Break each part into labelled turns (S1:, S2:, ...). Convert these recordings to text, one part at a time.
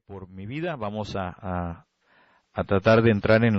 S1: Por mi vida, vamos a tratar de entrar en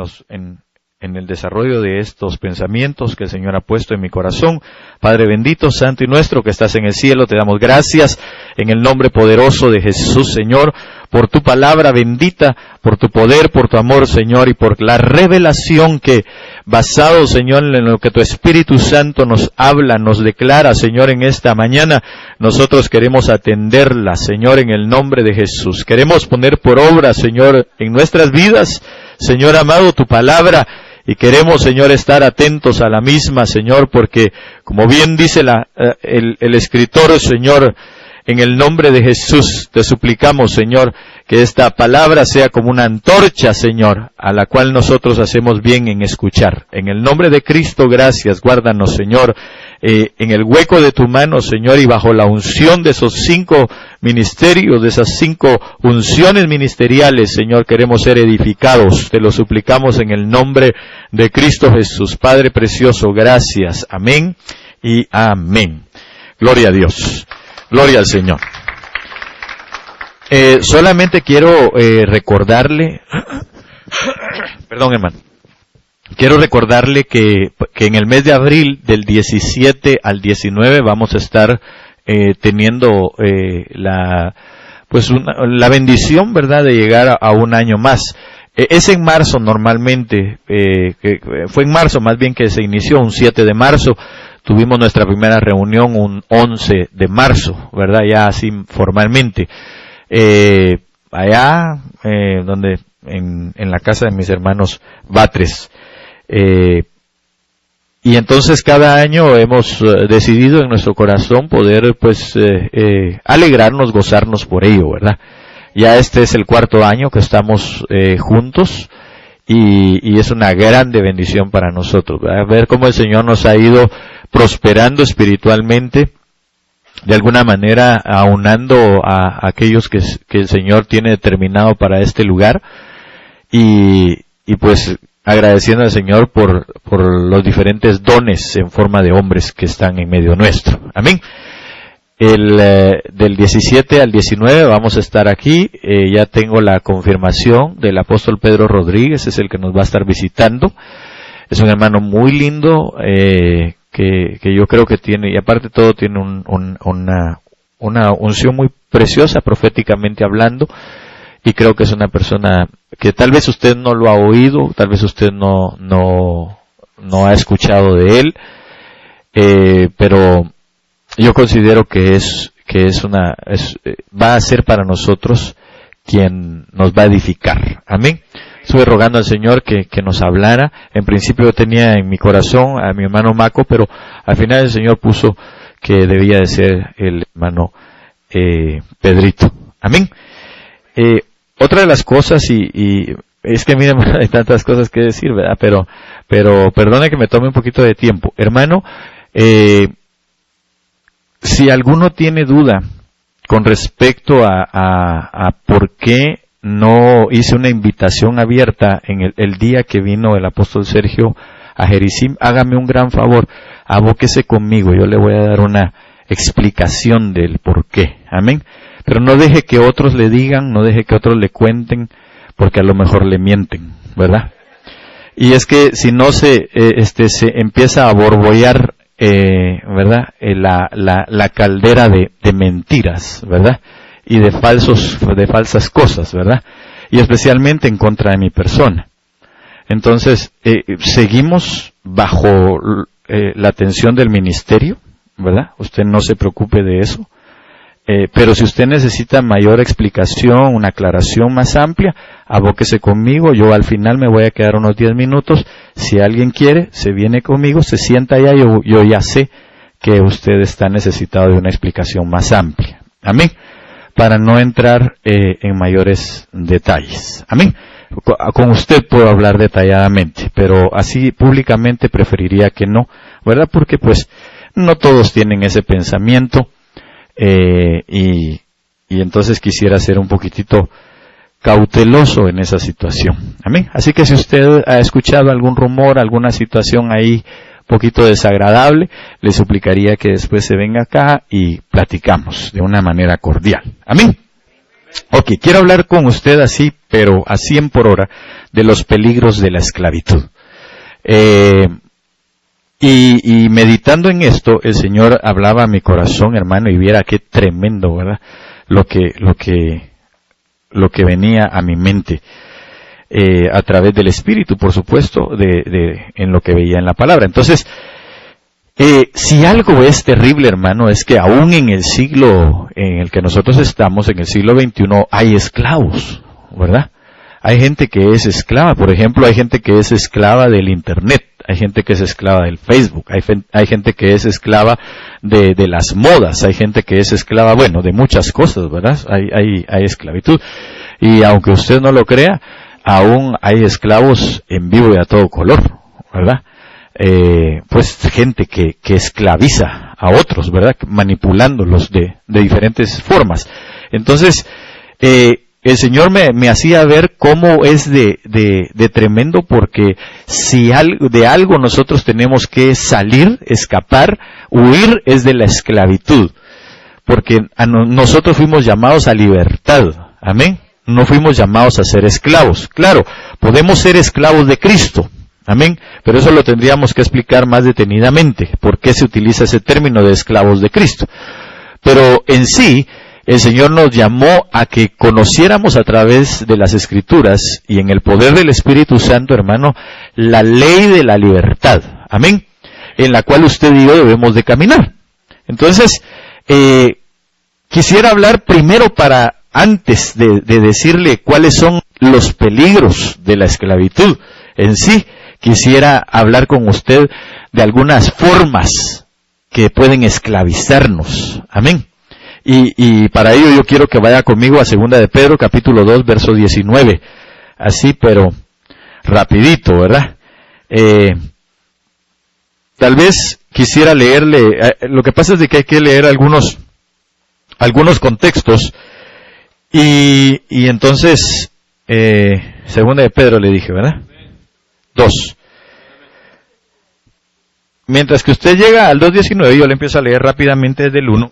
S1: el desarrollo de estos pensamientos que el Señor ha puesto en mi corazón. Padre bendito, santo y nuestro que estás en el cielo, te damos gracias en el nombre poderoso de Jesús, Señor, por tu palabra bendita, por tu poder, por tu amor, Señor, y por la revelación que, basado, Señor, en lo que tu Espíritu Santo nos habla, nos declara, Señor, en esta mañana, nosotros queremos atenderla, Señor, en el nombre de Jesús. Queremos poner por obra, Señor, en nuestras vidas, Señor amado, tu palabra, y queremos, Señor, estar atentos a la misma, Señor, porque, como bien dice el escritor, Señor, en el nombre de Jesús, te suplicamos, Señor, que esta palabra sea como una antorcha, Señor, a la cual nosotros hacemos bien en escuchar. En el nombre de Cristo, gracias, guárdanos, Señor, en el hueco de tu mano, Señor, y bajo la unción de esos 5 ministerios, de esas 5 unciones ministeriales, Señor, queremos ser edificados. Te lo suplicamos en el nombre de Cristo Jesús. Padre precioso, gracias. Amén y amén. Gloria a Dios. Gloria al Señor. Solamente quiero recordarle, perdón hermano, quiero recordarle que en el mes de abril del 17 al 19 vamos a estar teniendo la bendición, ¿verdad?, de llegar a un año más. Es en marzo normalmente, fue en marzo más bien que se inició, un 7 de marzo. Tuvimos nuestra primera reunión un 11 de marzo, ¿verdad? Ya así formalmente. Allá, donde, en la casa de mis hermanos Batres. Y entonces cada año hemos decidido en nuestro corazón poder, alegrarnos, gozarnos por ello, ¿verdad? Ya este es el 4º año que estamos juntos. Y es una grande bendición para nosotros, ¿verdad? Ver cómo el Señor nos ha ido prosperando espiritualmente, de alguna manera aunando a aquellos que el Señor tiene determinado para este lugar, y pues agradeciendo al Señor por los diferentes dones en forma de hombres que están en medio nuestro. Amén. Del 17 al 19 vamos a estar aquí. Ya tengo la confirmación del apóstol Pedro Rodríguez, es el que nos va a estar visitando. Es un hermano muy lindo, que yo creo que tiene, y aparte de todo tiene una unción muy preciosa proféticamente hablando, y creo que es una persona que tal vez usted no lo ha oído, tal vez usted no ha escuchado de él, pero yo considero que va a ser para nosotros quien nos va a edificar. Amén. Estuve rogando al Señor que nos hablara. En principio yo tenía en mi corazón a mi hermano Maco, pero al final el Señor puso que debía de ser el hermano Pedrito. Amén. Otra de las cosas, y es que miren, hay tantas cosas que decir, ¿verdad? Pero perdone que me tome un poquito de tiempo. Hermano, si alguno tiene duda con respecto a por qué no hice una invitación abierta en el día que vino el apóstol Sergio a Jericim, hágame un gran favor, abóquese conmigo, yo le voy a dar una explicación del por qué. Amén. Pero no deje que otros le digan, no deje que otros le cuenten, porque a lo mejor le mienten, ¿verdad? Y es que si no se empieza a borbollar, ¿verdad? La caldera de mentiras, ¿verdad? Y de falsas cosas, ¿verdad? Y especialmente en contra de mi persona. Entonces, seguimos bajo la atención del ministerio, ¿verdad? Usted no se preocupe de eso. Pero si usted necesita mayor explicación, una aclaración más amplia, abóquese conmigo. Yo al final me voy a quedar unos 10 minutos. Si alguien quiere, se viene conmigo, se sienta allá. Yo ya sé que usted está necesitado de una explicación más amplia. Amén. Para no entrar en mayores detalles. Amén. Con usted puedo hablar detalladamente, pero así públicamente preferiría que no, ¿verdad? Porque pues no todos tienen ese pensamiento. Y entonces quisiera ser un poquitito cauteloso en esa situación. Amén. Así que si usted ha escuchado algún rumor, alguna situación ahí poquito desagradable, le suplicaría que después se venga acá y platicamos de una manera cordial. Amén. Ok, quiero hablar con usted así, pero a 100 por hora, de los peligros de la esclavitud. Y meditando en esto, el Señor hablaba a mi corazón, hermano, y viera qué tremendo, ¿verdad? Lo que venía a mi mente, a través del Espíritu, por supuesto, en lo que veía en la palabra. Entonces, si algo es terrible, hermano, es que aún en el siglo en el que nosotros estamos, en el siglo XXI, hay esclavos, ¿verdad? Hay gente que es esclava, por ejemplo, hay gente que es esclava del Internet, hay gente que es esclava del Facebook, hay gente que es esclava de las modas, hay gente que es esclava, bueno, de muchas cosas, ¿verdad? Hay esclavitud. Y aunque usted no lo crea, aún hay esclavos en vivo y a todo color, ¿verdad? Pues gente que esclaviza a otros, ¿verdad? Manipulándolos de diferentes formas. Entonces, el Señor me hacía ver cómo es de tremendo, porque si de algo nosotros tenemos que salir, escapar, huir, es de la esclavitud. Porque nosotros fuimos llamados a libertad. Amén. No fuimos llamados a ser esclavos. Claro, podemos ser esclavos de Cristo. Amén. Pero eso lo tendríamos que explicar más detenidamente. ¿Por qué se utiliza ese término de esclavos de Cristo? Pero en sí, el Señor nos llamó a que conociéramos a través de las Escrituras y en el poder del Espíritu Santo, hermano, la ley de la libertad. Amén. En la cual usted y yo debemos de caminar. Entonces, quisiera hablar primero antes de decirle cuáles son los peligros de la esclavitud en sí. Quisiera hablar con usted de algunas formas que pueden esclavizarnos. Amén. Y para ello yo quiero que vaya conmigo a 2 de Pedro, capítulo 2, verso 19. Así, pero rapidito, ¿verdad? Tal vez quisiera leerle, lo que pasa es de que hay que leer algunos contextos. Y entonces, 2 de Pedro le dije, ¿verdad? 2. Mientras que usted llega al 2.19, yo le empiezo a leer rápidamente desde el 1.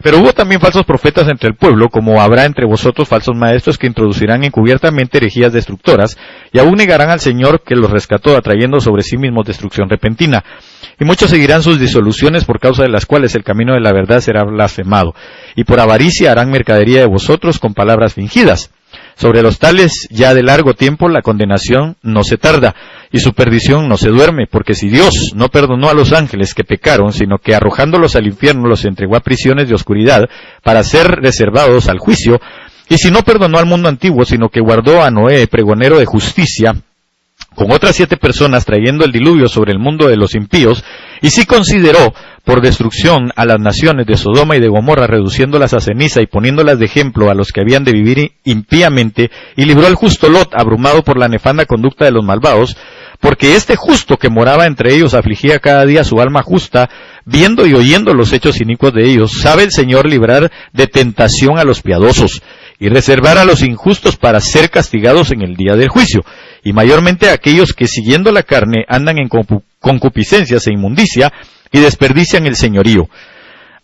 S1: Pero hubo también falsos profetas entre el pueblo, como habrá entre vosotros falsos maestros que introducirán encubiertamente herejías destructoras, y aún negarán al Señor que los rescató, atrayendo sobre sí mismos destrucción repentina. Y muchos seguirán sus disoluciones, por causa de las cuales el camino de la verdad será blasfemado. Y por avaricia harán mercadería de vosotros con palabras fingidas. Sobre los tales, ya de largo tiempo, la condenación no se tarda, y su perdición no se duerme, porque si Dios no perdonó a los ángeles que pecaron, sino que arrojándolos al infierno los entregó a prisiones de oscuridad, para ser reservados al juicio, y si no perdonó al mundo antiguo, sino que guardó a Noé, pregonero de justicia, con otras 7 personas trayendo el diluvio sobre el mundo de los impíos, y si consideró por destrucción a las naciones de Sodoma y de Gomorra, reduciéndolas a ceniza y poniéndolas de ejemplo a los que habían de vivir impíamente, y libró al justo Lot, abrumado por la nefanda conducta de los malvados, porque este justo que moraba entre ellos afligía cada día su alma justa, viendo y oyendo los hechos inicuos de ellos. Sabe el Señor librar de tentación a los piadosos, y reservar a los injustos para ser castigados en el día del juicio, y mayormente a aquellos que siguiendo la carne andan en concupiscencias e inmundicia, y desperdician el señorío.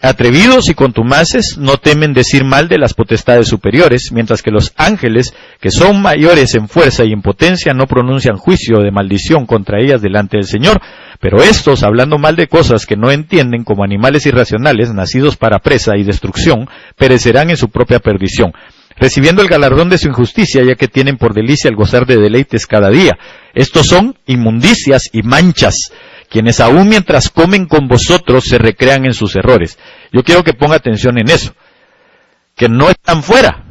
S1: Atrevidos y contumaces no temen decir mal de las potestades superiores, mientras que los ángeles, que son mayores en fuerza y en potencia, no pronuncian juicio de maldición contra ellas delante del Señor. Pero estos, hablando mal de cosas que no entienden, como animales irracionales, nacidos para presa y destrucción, perecerán en su propia perdición, recibiendo el galardón de su injusticia, ya que tienen por delicia el gozar de deleites cada día. Estos son inmundicias y manchas, quienes aún mientras comen con vosotros se recrean en sus errores. Yo quiero que ponga atención en eso, que no están fuera,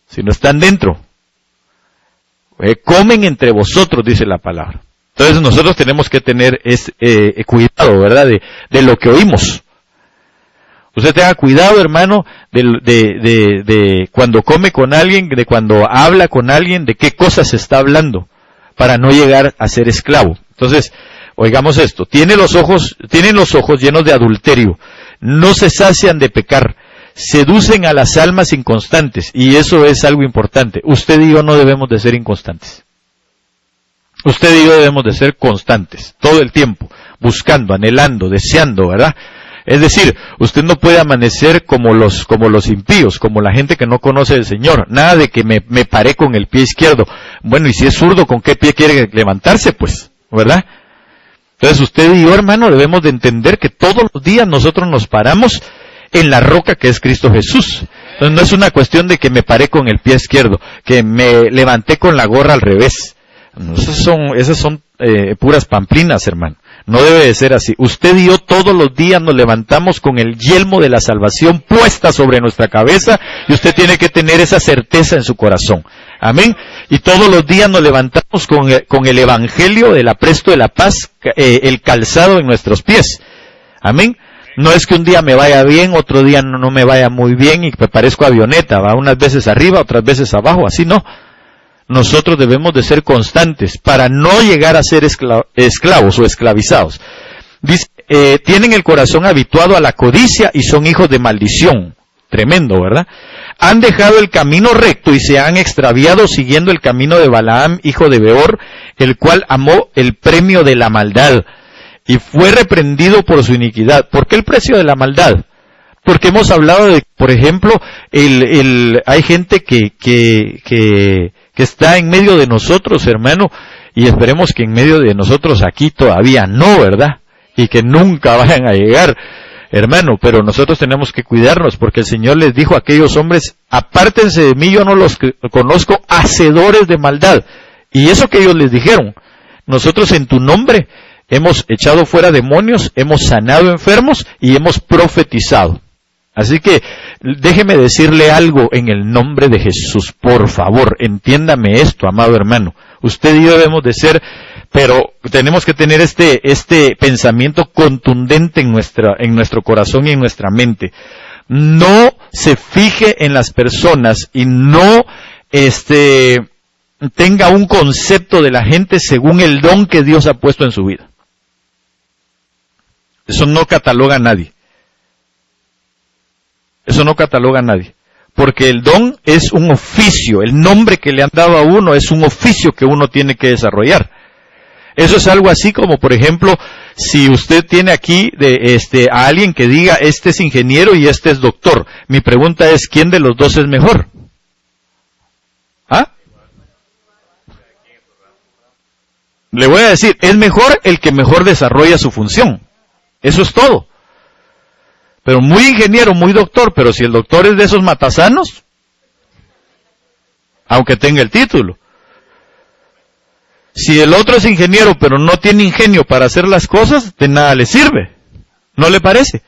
S1: sino están dentro. Comen entre vosotros, dice la palabra. Entonces nosotros tenemos que tener cuidado, ¿verdad?, de lo que oímos. Usted tenga cuidado, hermano, de cuando come con alguien, de cuando habla con alguien, de qué cosas se está hablando, para no llegar a ser esclavo. Entonces, oigamos esto, tienen los ojos llenos de adulterio, no se sacian de pecar, seducen a las almas inconstantes, y eso es algo importante. Usted y yo no debemos de ser inconstantes. Usted y yo debemos de ser constantes, todo el tiempo, buscando, anhelando, deseando, ¿verdad? Es decir, usted no puede amanecer como los impíos, como la gente que no conoce al Señor. Nada de que me paré con el pie izquierdo. Bueno, y si es zurdo, ¿con qué pie quiere levantarse, pues? ¿Verdad? Entonces usted y yo, hermano, debemos de entender que todos los días nosotros nos paramos en la roca que es Cristo Jesús. Entonces no es una cuestión de que me paré con el pie izquierdo, que me levanté con la gorra al revés. Esas son puras pamplinas, hermano. No debe de ser así. Usted y yo todos los días nos levantamos con el yelmo de la salvación puesta sobre nuestra cabeza y usted tiene que tener esa certeza en su corazón. Amén. Y todos los días nos levantamos con el evangelio del apresto de la paz, el calzado en nuestros pies. Amén. No es que un día me vaya bien, otro día no me vaya muy bien y me parezco avioneta, va unas veces arriba, otras veces abajo, así no. Nosotros debemos de ser constantes para no llegar a ser esclavos o esclavizados. Dice, tienen el corazón habituado a la codicia y son hijos de maldición. Tremendo, ¿verdad? Han dejado el camino recto y se han extraviado siguiendo el camino de Balaam, hijo de Beor, el cual amó el premio de la maldad y fue reprendido por su iniquidad. ¿Por qué el precio de la maldad? Porque hemos hablado de, por ejemplo, hay gente que está en medio de nosotros, hermano, y esperemos que en medio de nosotros aquí todavía no, ¿verdad? Y que nunca vayan a llegar, hermano, pero nosotros tenemos que cuidarnos, porque el Señor les dijo a aquellos hombres, apártense de mí, yo no los conozco, hacedores de maldad. Y eso que ellos les dijeron, nosotros en tu nombre hemos echado fuera demonios, hemos sanado enfermos y hemos profetizado. Así que déjeme decirle algo en el nombre de Jesús, por favor, entiéndame esto, amado hermano. Usted y yo debemos de ser, pero tenemos que tener este pensamiento contundente en nuestro corazón y en nuestra mente. No se fije en las personas y no tenga un concepto de la gente según el don que Dios ha puesto en su vida. Eso no cataloga a nadie. Eso no cataloga a nadie. Porque el don es un oficio. El nombre que le han dado a uno es un oficio que uno tiene que desarrollar. Eso es algo así como, por ejemplo, si usted tiene aquí a alguien que diga, este es ingeniero y este es doctor. Mi pregunta es, ¿quién de los dos es mejor? ¿Ah? Le voy a decir, es mejor el que mejor desarrolla su función. Eso es todo. Pero muy ingeniero, muy doctor, pero si el doctor es de esos matasanos, aunque tenga el título. Si el otro es ingeniero, pero no tiene ingenio para hacer las cosas, de nada le sirve. ¿No le parece?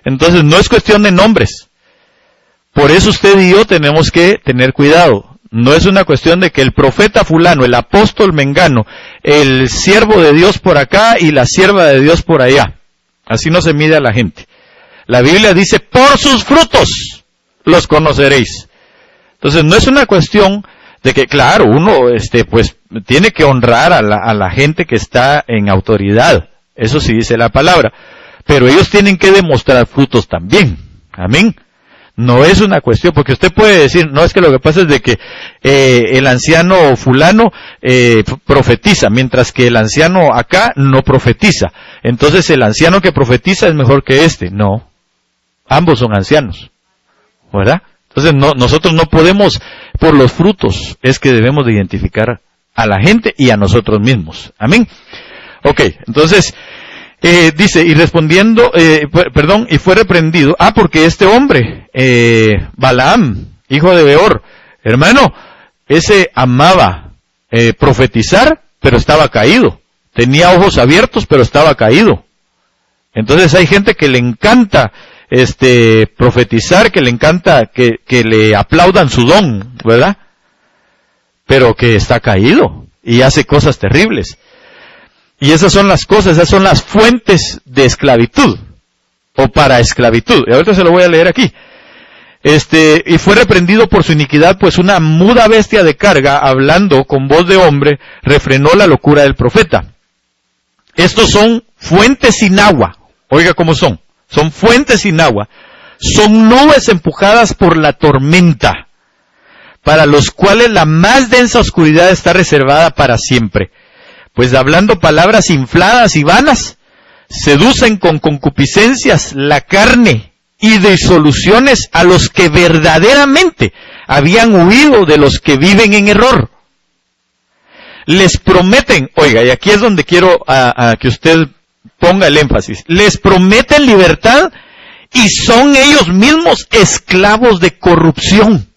S1: Entonces no es cuestión de nombres. Por eso usted y yo tenemos que tener cuidado. No es una cuestión de que el profeta fulano, el apóstol mengano, el siervo de Dios por acá y la sierva de Dios por allá. Así no se mide a la gente. La Biblia dice, por sus frutos los conoceréis. Entonces no es una cuestión de que, claro, uno pues tiene que honrar a la gente que está en autoridad. Eso sí dice la palabra. Pero ellos tienen que demostrar frutos también. Amén. No es una cuestión, porque usted puede decir, no, es que lo que pasa es de que el anciano fulano profetiza, mientras que el anciano acá no profetiza. Entonces el anciano que profetiza es mejor que este. No. Ambos son ancianos, ¿verdad? Entonces nosotros no podemos, por los frutos, es que debemos de identificar a la gente y a nosotros mismos. Amén. Ok, entonces, dice, y respondiendo, y fue reprendido, porque este hombre, Balaam, hijo de Beor, hermano, ese amaba profetizar, pero estaba caído. Tenía ojos abiertos, pero estaba caído. Entonces hay gente que le encanta profetizar, que le encanta que le aplaudan su don, ¿verdad? Pero que está caído y hace cosas terribles. Y esas son las cosas, esas son las fuentes de esclavitud o para esclavitud. Y ahorita se lo voy a leer aquí. Y fue reprendido por su iniquidad, pues una muda bestia de carga, hablando con voz de hombre, refrenó la locura del profeta. Estos son fuentes sin agua. Oiga cómo son. Son fuentes sin agua. Son nubes empujadas por la tormenta, para los cuales la más densa oscuridad está reservada para siempre. Pues hablando palabras infladas y vanas, seducen con concupiscencias la carne y disoluciones a los que verdaderamente habían huido de los que viven en error. Les prometen, oiga, y aquí es donde quiero que usted ponga el énfasis, les prometen libertad y son ellos mismos esclavos de corrupción.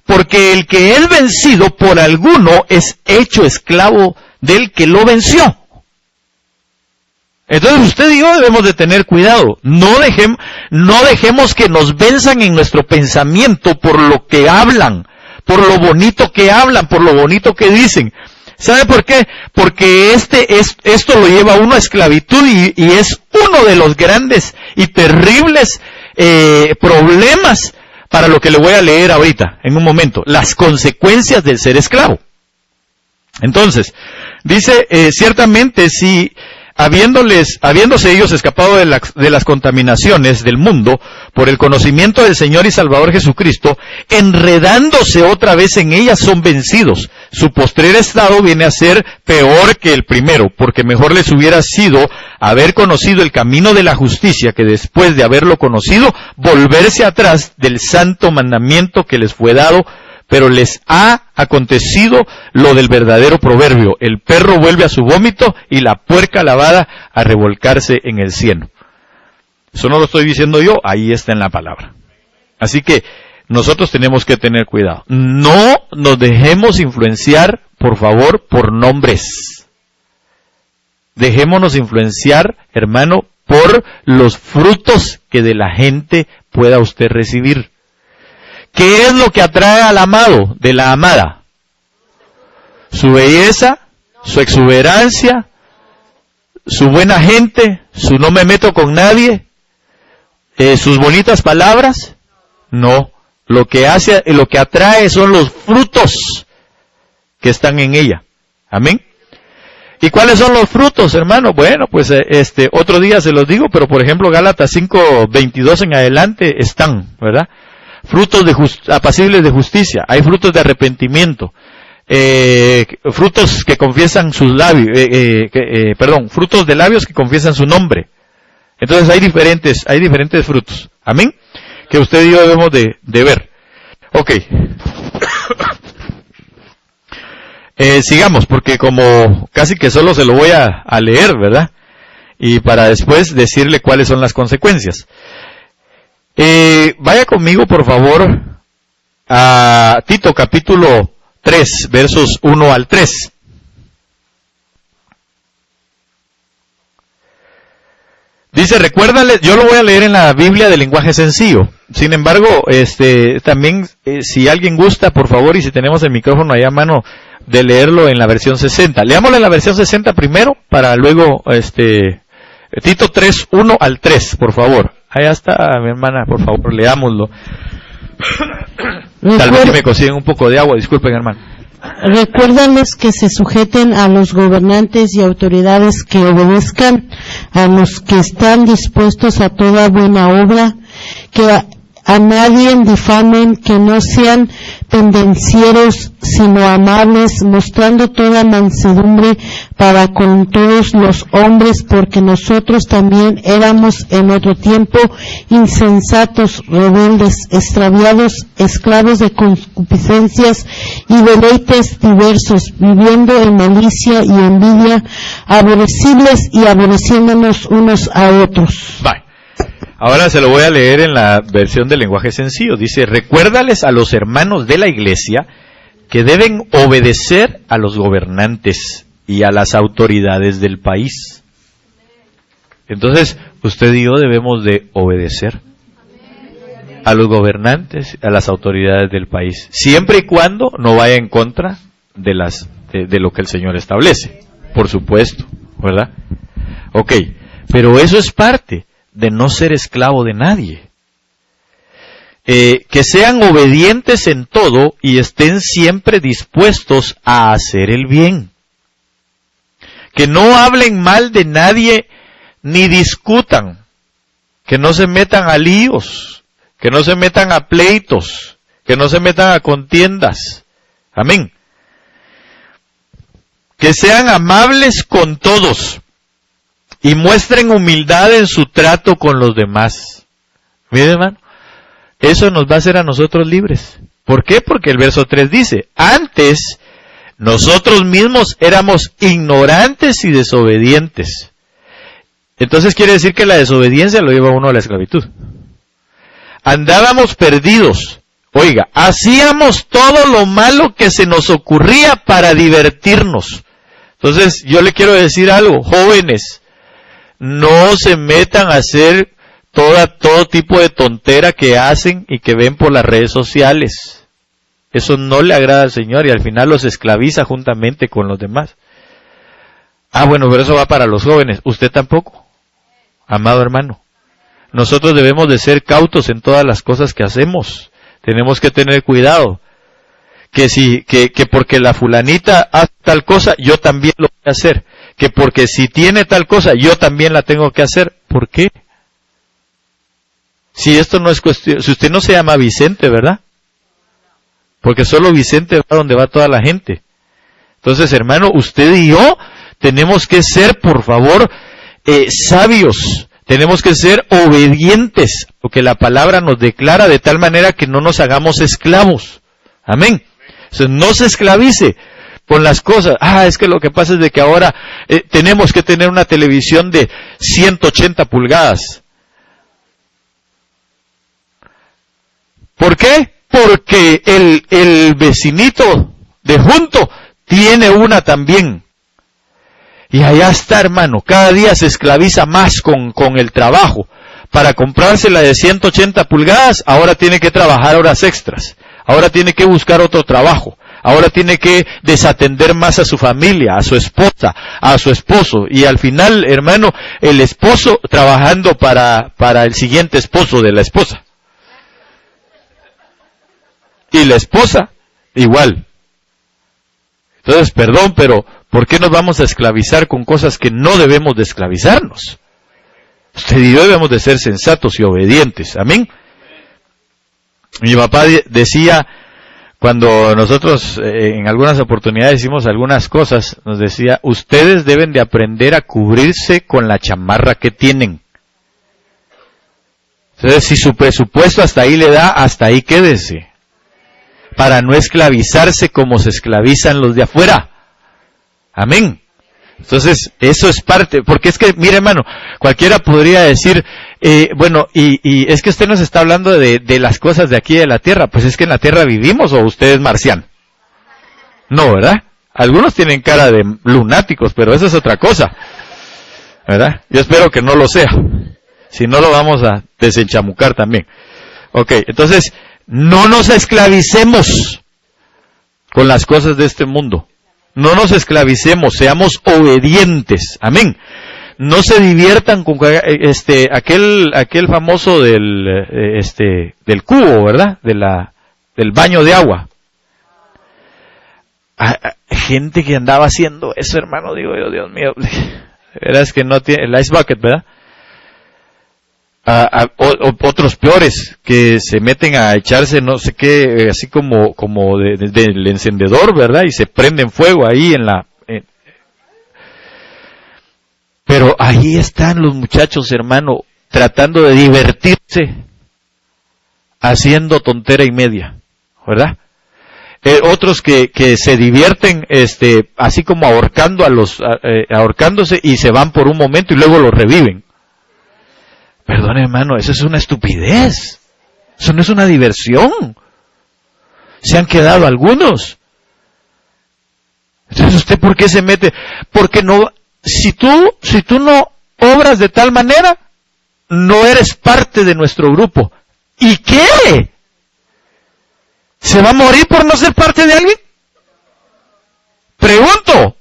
S1: Porque el que es vencido por alguno es hecho esclavo del que lo venció. Entonces usted y yo debemos de tener cuidado. No dejemos que nos venzan en nuestro pensamiento por lo que hablan, por lo bonito que hablan, por lo bonito que dicen. ¿Sabe por qué? Porque esto lo lleva a uno a esclavitud y es uno de los grandes y terribles problemas para lo que le voy a leer ahorita, en un momento. Las consecuencias del ser esclavo. Entonces, dice, ciertamente si habiéndose ellos escapado de las contaminaciones del mundo por el conocimiento del Señor y Salvador Jesucristo, enredándose otra vez en ellas son vencidos. Su postrer estado viene a ser peor que el primero, porque mejor les hubiera sido haber conocido el camino de la justicia que después de haberlo conocido, volverse atrás del santo mandamiento que les fue dado. Pero les ha acontecido lo del verdadero proverbio: el perro vuelve a su vómito y la puerca lavada a revolcarse en el cieno. Eso no lo estoy diciendo yo, ahí está en la palabra. Así que nosotros tenemos que tener cuidado. No nos dejemos influenciar, por favor, por nombres. Dejémonos influenciar, hermano, por los frutos que de la gente pueda usted recibir. ¿Qué es lo que atrae al amado de la amada? Su belleza, su exuberancia, su buena gente, su no me meto con nadie, sus bonitas palabras. No, lo que atrae son los frutos que están en ella. Amén. ¿Y cuáles son los frutos, hermano? Bueno, pues otro día se los digo, pero por ejemplo Gálatas 5:22 en adelante están, ¿verdad? Frutos apacibles de justicia, hay frutos de arrepentimiento, frutos que confiesan sus labios, frutos de labios que confiesan su nombre. Entonces hay diferentes frutos, amén, que usted y yo debemos de ver. Ok, sigamos, porque como casi que solo se lo voy a leer, ¿verdad? Y para después decirle cuáles son las consecuencias. Vaya conmigo, por favor, a Tito capítulo 3, versos 1 al 3. Dice, recuérdale, yo lo voy a leer en la Biblia de lenguaje sencillo. Sin embargo, también, si alguien gusta, por favor, y si tenemos el micrófono ahí a mano, de leerlo en la versión 60. Leámoslo en la versión 60 primero, para luego, Tito 3, 1 al 3, por favor. Allá está, mi hermana, por favor, leámoslo. Tal vez si me consiguen un poco de agua, disculpen, hermano.
S2: Recuérdales que se sujeten a los gobernantes y autoridades, que obedezcan a los que están dispuestos a toda buena obra, que a nadie difamen, que no sean pendencieros, sino amables, mostrando toda mansedumbre para con todos los hombres, porque nosotros también éramos en otro tiempo insensatos, rebeldes, extraviados, esclavos de concupiscencias y deleites diversos, viviendo en malicia y envidia, aborrecibles y aborreciéndonos unos a otros.
S1: Bye. Ahora se lo voy a leer en la versión del lenguaje sencillo. Dice, recuérdales a los hermanos de la iglesia que deben obedecer a los gobernantes y a las autoridades del país. Entonces, usted y yo debemos de obedecer a los gobernantes, a las autoridades del país, siempre y cuando no vaya en contra de lo que el Señor establece, por supuesto, ¿verdad? Ok, pero eso es parte de no ser esclavo de nadie. Que sean obedientes en todo y estén siempre dispuestos a hacer el bien. Que no hablen mal de nadie ni discutan. Que no se metan a líos. Que no se metan a pleitos. Que no se metan a contiendas. Amén. Que sean amables con todos. y muestren humildad en su trato con los demás. Miren, hermano, eso nos va a hacer a nosotros libres. ¿Por qué? Porque el verso 3 dice, antes nosotros mismos éramos ignorantes y desobedientes. Entonces quiere decir que la desobediencia lo lleva a uno a la esclavitud. Andábamos perdidos. Oiga, hacíamos todo lo malo que se nos ocurría para divertirnos. Entonces yo le quiero decir algo, jóvenes, no se metan a hacer todo tipo de tontera que hacen y que ven por las redes sociales. Eso no le agrada al Señor y al final los esclaviza juntamente con los demás. Bueno, pero eso va para los jóvenes. Usted tampoco, amado hermano. Nosotros debemos de ser cautos en todas las cosas que hacemos. Tenemos que tener cuidado. Que porque la fulanita hace tal cosa, yo también lo voy a hacer. Que porque si tiene tal cosa, yo también la tengo que hacer. ¿Por qué? Si esto no es cuestión, si usted no se llama Vicente, ¿verdad? Porque solo Vicente va donde va toda la gente. Entonces, hermano, usted y yo tenemos que ser, por favor, sabios. Tenemos que ser obedientes, lo que la palabra nos declara, de tal manera que no nos hagamos esclavos. Amén. Entonces, no se esclavice con las cosas. Es que lo que pasa es de que ahora tenemos que tener una televisión de 180 pulgadas. ¿Por qué? Porque el vecinito de junto tiene una también. Y allá está, hermano, cada día se esclaviza más con el trabajo. Para comprarse la de 180 pulgadas, ahora tiene que trabajar horas extras. Ahora tiene que buscar otro trabajo. Ahora tiene que desatender más a su familia, a su esposa, a su esposo. Y al final, hermano, el esposo trabajando para el siguiente esposo de la esposa. Y la esposa, igual. Entonces, perdón, pero ¿por qué nos vamos a esclavizar con cosas que no debemos de esclavizarnos? Usted y yo debemos de ser sensatos y obedientes. Amén. Mi papá decía, cuando nosotros en algunas oportunidades hicimos algunas cosas, nos decía, ustedes deben de aprender a cubrirse con la chamarra que tienen. Entonces, si su presupuesto hasta ahí le da, hasta ahí quédese. Para no esclavizarse como se esclavizan los de afuera. Amén. Entonces, eso es parte, porque es que, mire hermano, cualquiera podría decir, bueno, y es que usted nos está hablando de las cosas de aquí de la tierra. Pues es que en la tierra vivimos, o usted es marciano. No, ¿verdad? Algunos tienen cara de lunáticos, pero eso es otra cosa, ¿verdad? Yo espero que no lo sea. Si no, lo vamos a desenchamucar también. Ok, entonces, no nos esclavicemos con las cosas de este mundo. No nos esclavicemos, seamos obedientes. Amén. No se diviertan con aquel famoso del cubo, ¿verdad? Del baño de agua. Gente que andaba haciendo eso, hermano, digo yo, Dios mío. Verás que no tiene el ice bucket, ¿verdad? Otros peores que se meten a echarse no sé qué, así como del encendedor, ¿verdad? Y se prenden fuego ahí pero ahí están los muchachos, hermano, tratando de divertirse, haciendo tontera y media, ¿verdad? Otros que se divierten, así como ahorcándose y se van por un momento y luego lo reviven. Perdón, hermano, eso es una estupidez. Eso no es una diversión. Se han quedado algunos. Entonces, ¿usted por qué se mete? Porque no, si tú no obras de tal manera, no eres parte de nuestro grupo. ¿Y qué? ¿Se va a morir por no ser parte de alguien? Pregunto.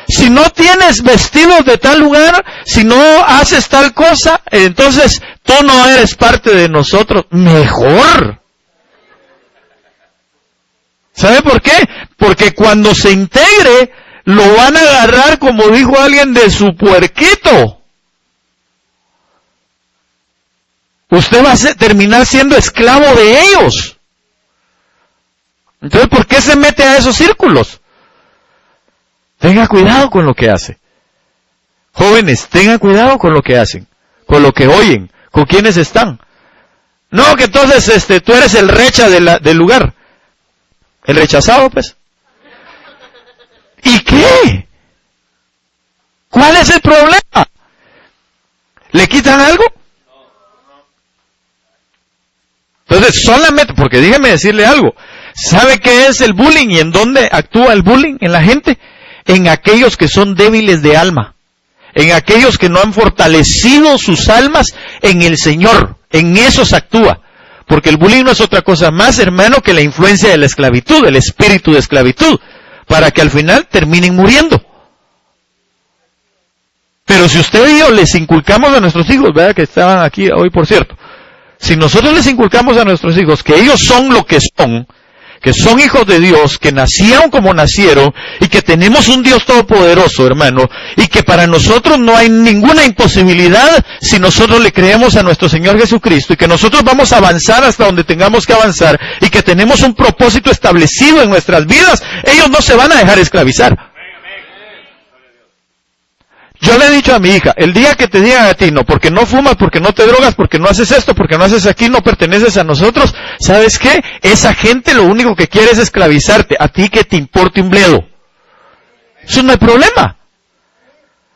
S1: Si no tienes vestidos de tal lugar, si no haces tal cosa, entonces tú no eres parte de nosotros. Mejor. ¿Sabe por qué? Porque cuando se integre, lo van a agarrar, como dijo alguien, de su puerquito. Usted va a terminar siendo esclavo de ellos. Entonces, ¿por qué se mete a esos círculos? Tenga cuidado con lo que hace. Jóvenes, tengan cuidado con lo que hacen, con lo que oyen, con quienes están. No, que entonces tú eres el recha del lugar. El rechazado, pues. ¿Y qué? ¿Cuál es el problema? ¿Le quitan algo? Entonces, solamente, porque déjeme decirle algo. ¿Sabe qué es el bullying y en dónde actúa el bullying en la gente? En aquellos que son débiles de alma. En aquellos que no han fortalecido sus almas en el Señor. En esos actúa. Porque el bullying no es otra cosa más, hermano, que la influencia de la esclavitud, el espíritu de esclavitud, para que al final terminen muriendo. Pero si usted y yo les inculcamos a nuestros hijos, ¿verdad? Que estaban aquí hoy, por cierto. Si nosotros les inculcamos a nuestros hijos que ellos son lo que son hijos de Dios, que nacieron como nacieron, y que tenemos un Dios todopoderoso, hermano, y que para nosotros no hay ninguna imposibilidad si nosotros le creemos a nuestro Señor Jesucristo, y que nosotros vamos a avanzar hasta donde tengamos que avanzar, y que tenemos un propósito establecido en nuestras vidas, ellos no se van a dejar esclavizar. Yo le he dicho a mi hija, el día que te digan a ti, no, porque no fumas, porque no te drogas, porque no haces esto, porque no haces aquí, no perteneces a nosotros, ¿sabes qué? Esa gente lo único que quiere es esclavizarte, a ti que te importe un bledo. Eso no hay problema.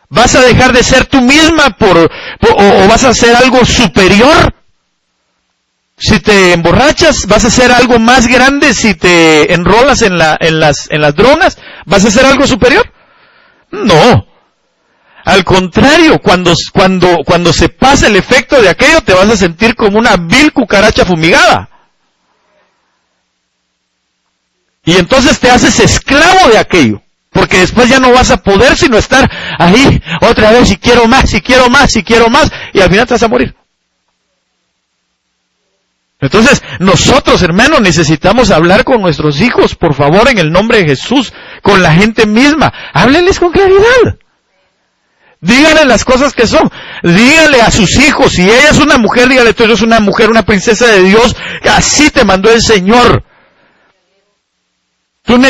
S1: ¿Vas a dejar de ser tú misma o vas a hacer algo superior? Si te emborrachas, ¿vas a hacer algo más grande? Si te enrolas en las drogas, ¿vas a hacer algo superior? No. Al contrario, cuando se pasa el efecto de aquello, te vas a sentir como una vil cucaracha fumigada. Y entonces te haces esclavo de aquello, porque después ya no vas a poder sino estar ahí otra vez, y quiero más, y quiero más, y quiero más, y al final te vas a morir. Entonces, nosotros, hermanos, necesitamos hablar con nuestros hijos, por favor, en el nombre de Jesús, con la gente misma. Háblenles con claridad. Díganle las cosas que son. Díganle a sus hijos, si ella es una mujer, dígale, tú eres una mujer, una princesa de Dios, así te mandó el Señor. Tú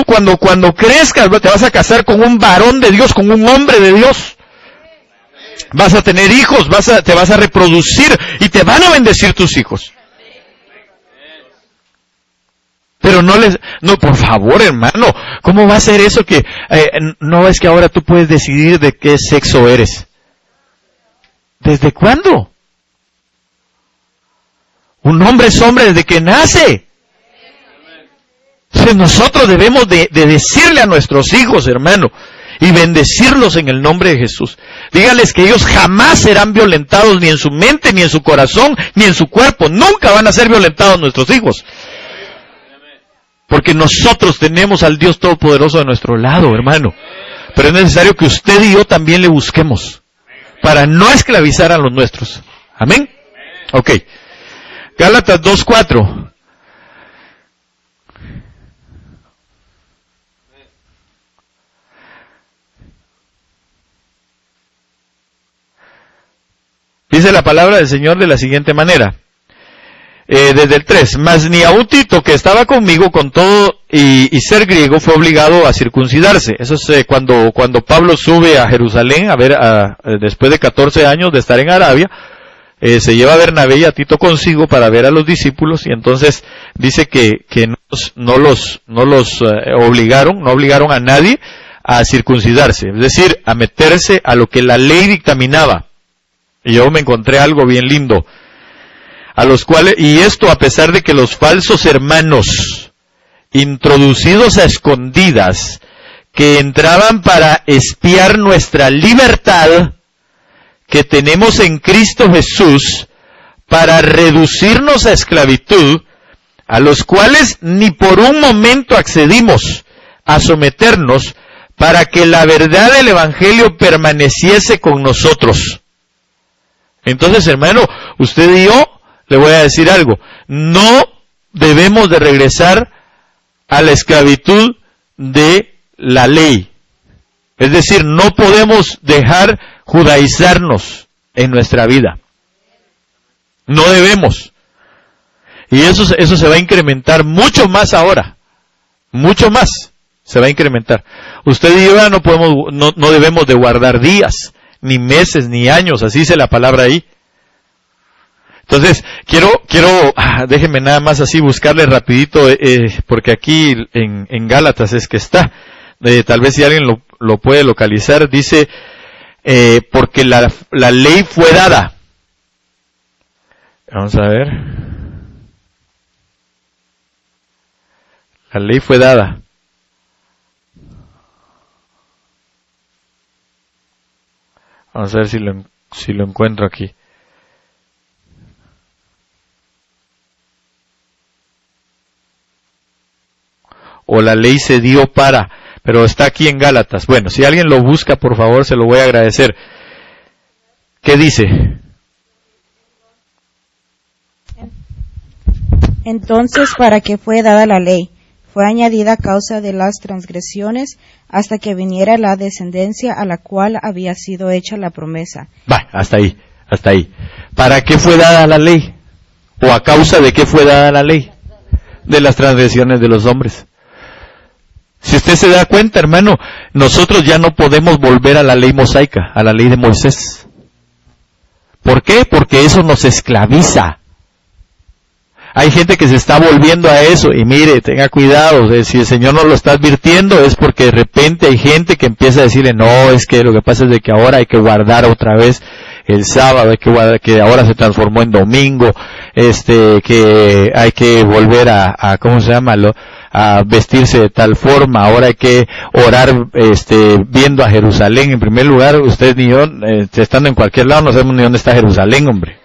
S1: cuando crezcas, te vas a casar con un varón de Dios, con un hombre de Dios. Vas a tener hijos, te vas a reproducir y te van a bendecir tus hijos. Pero no, por favor, hermano, ¿cómo va a ser eso que, no es que ahora tú puedes decidir de qué sexo eres? ¿Desde cuándo? Un hombre es hombre desde que nace. Entonces nosotros debemos de decirle a nuestros hijos, hermano, y bendecirlos en el nombre de Jesús. Dígales que ellos jamás serán violentados, ni en su mente, ni en su corazón, ni en su cuerpo. Nunca van a ser violentados nuestros hijos. Porque nosotros tenemos al Dios Todopoderoso de nuestro lado, hermano. Pero es necesario que usted y yo también le busquemos, para no esclavizar a los nuestros. ¿Amén? Ok. Gálatas 2:4. Dice la palabra del Señor de la siguiente manera. Desde el 3, mas ni aun Tito, que estaba conmigo con todo y ser griego, fue obligado a circuncidarse. Eso es cuando Pablo sube a Jerusalén, después de 14 años de estar en Arabia, se lleva a Bernabé y a Tito consigo para ver a los discípulos, y entonces dice que no los obligaron a nadie a circuncidarse, es decir, a meterse a lo que la ley dictaminaba. Y yo me encontré algo bien lindo. A los cuales, y esto a pesar de que los falsos hermanos, introducidos a escondidas, que entraban para espiar nuestra libertad, que tenemos en Cristo Jesús, para reducirnos a esclavitud, a los cuales ni por un momento accedimos a someternos, para que la verdad del Evangelio permaneciese con nosotros. Entonces, hermano, usted y yo, le voy a decir algo, no debemos de regresar a la esclavitud de la ley. Es decir, no podemos dejar judaizarnos en nuestra vida. No debemos. Y eso se va a incrementar mucho más ahora. Mucho más. se va a incrementar. Usted y yo ya no debemos de guardar días, ni meses, ni años, así dice la palabra ahí. Entonces, déjenme nada más así buscarle rapidito, porque aquí en Gálatas es que está, tal vez si alguien lo puede localizar, dice, porque la ley fue dada. Vamos a ver. La ley fue dada. Vamos a ver si lo encuentro aquí. O la ley se dio para, pero está aquí en Gálatas. Bueno, si alguien lo busca, por favor, se lo voy a agradecer. ¿Qué dice?
S3: Entonces, ¿para qué fue dada la ley? Fue añadida a causa de las transgresiones hasta que viniera la descendencia a la cual había sido hecha la promesa.
S1: Hasta ahí. ¿Para qué fue dada la ley? ¿O a causa de qué fue dada la ley? De las transgresiones de los hombres. Si usted se da cuenta, hermano, nosotros ya no podemos volver a la ley mosaica, a la ley de Moisés. ¿Por qué? Porque eso nos esclaviza. Hay gente que se está volviendo a eso, y mire, tenga cuidado, si el Señor nos lo está advirtiendo es porque de repente hay gente que empieza a decirle, no, es que lo que pasa es de que ahora hay que guardar otra vez el sábado, hay que guardar, que ahora se transformó en domingo, que hay que volver a ¿cómo se llama? A vestirse de tal forma, ahora hay que orar, viendo a Jerusalén. En primer lugar, usted ni yo, estando en cualquier lado, no sabemos ni dónde está Jerusalén, hombre.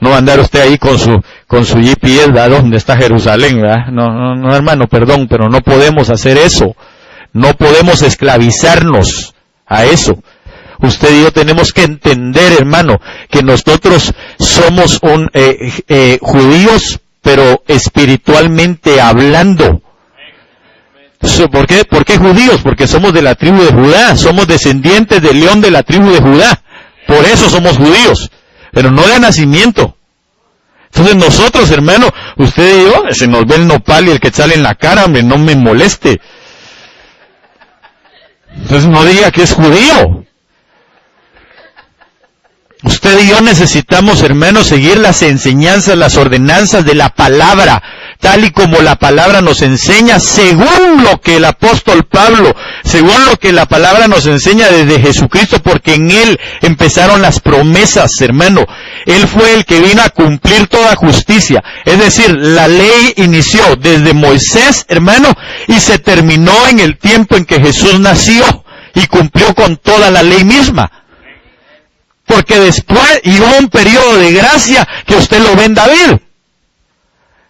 S1: No va a andar usted ahí con su GPS, ¿verdad? ¿Dónde está Jerusalén, verdad? No, hermano, perdón, pero no podemos hacer eso. No podemos esclavizarnos a eso. Usted y yo tenemos que entender, hermano, que nosotros somos judíos, pero espiritualmente hablando. ¿Por qué? ¿Por qué judíos? Porque somos de la tribu de Judá, somos descendientes del león de la tribu de Judá. Por eso somos judíos, pero no de nacimiento. Entonces nosotros, hermano, usted y yo, se nos ve el nopal y el quetzal en la cara, hombre, no me moleste. Entonces no diga que es judío. Usted y yo necesitamos, hermanos, seguir las enseñanzas, las ordenanzas de la palabra, tal y como la palabra nos enseña, según lo que el apóstol Pablo, según lo que la palabra nos enseña desde Jesucristo, porque en Él empezaron las promesas, hermano. Él fue el que vino a cumplir toda justicia. Es decir, la ley inició desde Moisés, hermano, y se terminó en el tiempo en que Jesús nació y cumplió con toda la ley misma. Porque después hubo un periodo de gracia que usted lo ve en David.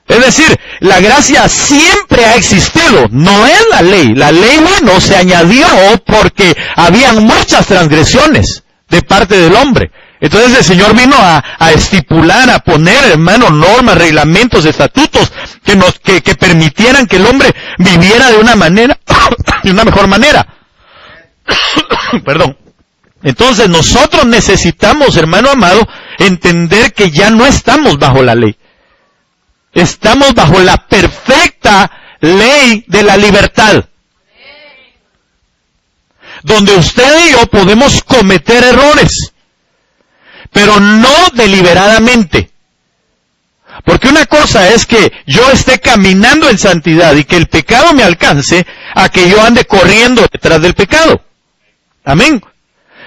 S1: Es decir, la gracia siempre ha existido, no es la ley. La ley, bueno, se añadió porque habían muchas transgresiones de parte del hombre. Entonces el Señor vino a estipular, a poner, hermano, normas, reglamentos, estatutos que permitieran que el hombre viviera de una manera, de una mejor manera. Perdón. Entonces nosotros necesitamos, hermano amado, entender que ya no estamos bajo la ley. Estamos bajo la perfecta ley de la libertad. Donde usted y yo podemos cometer errores, pero no deliberadamente. Porque una cosa es que yo esté caminando en santidad y que el pecado me alcance, a que yo ande corriendo detrás del pecado. Amén.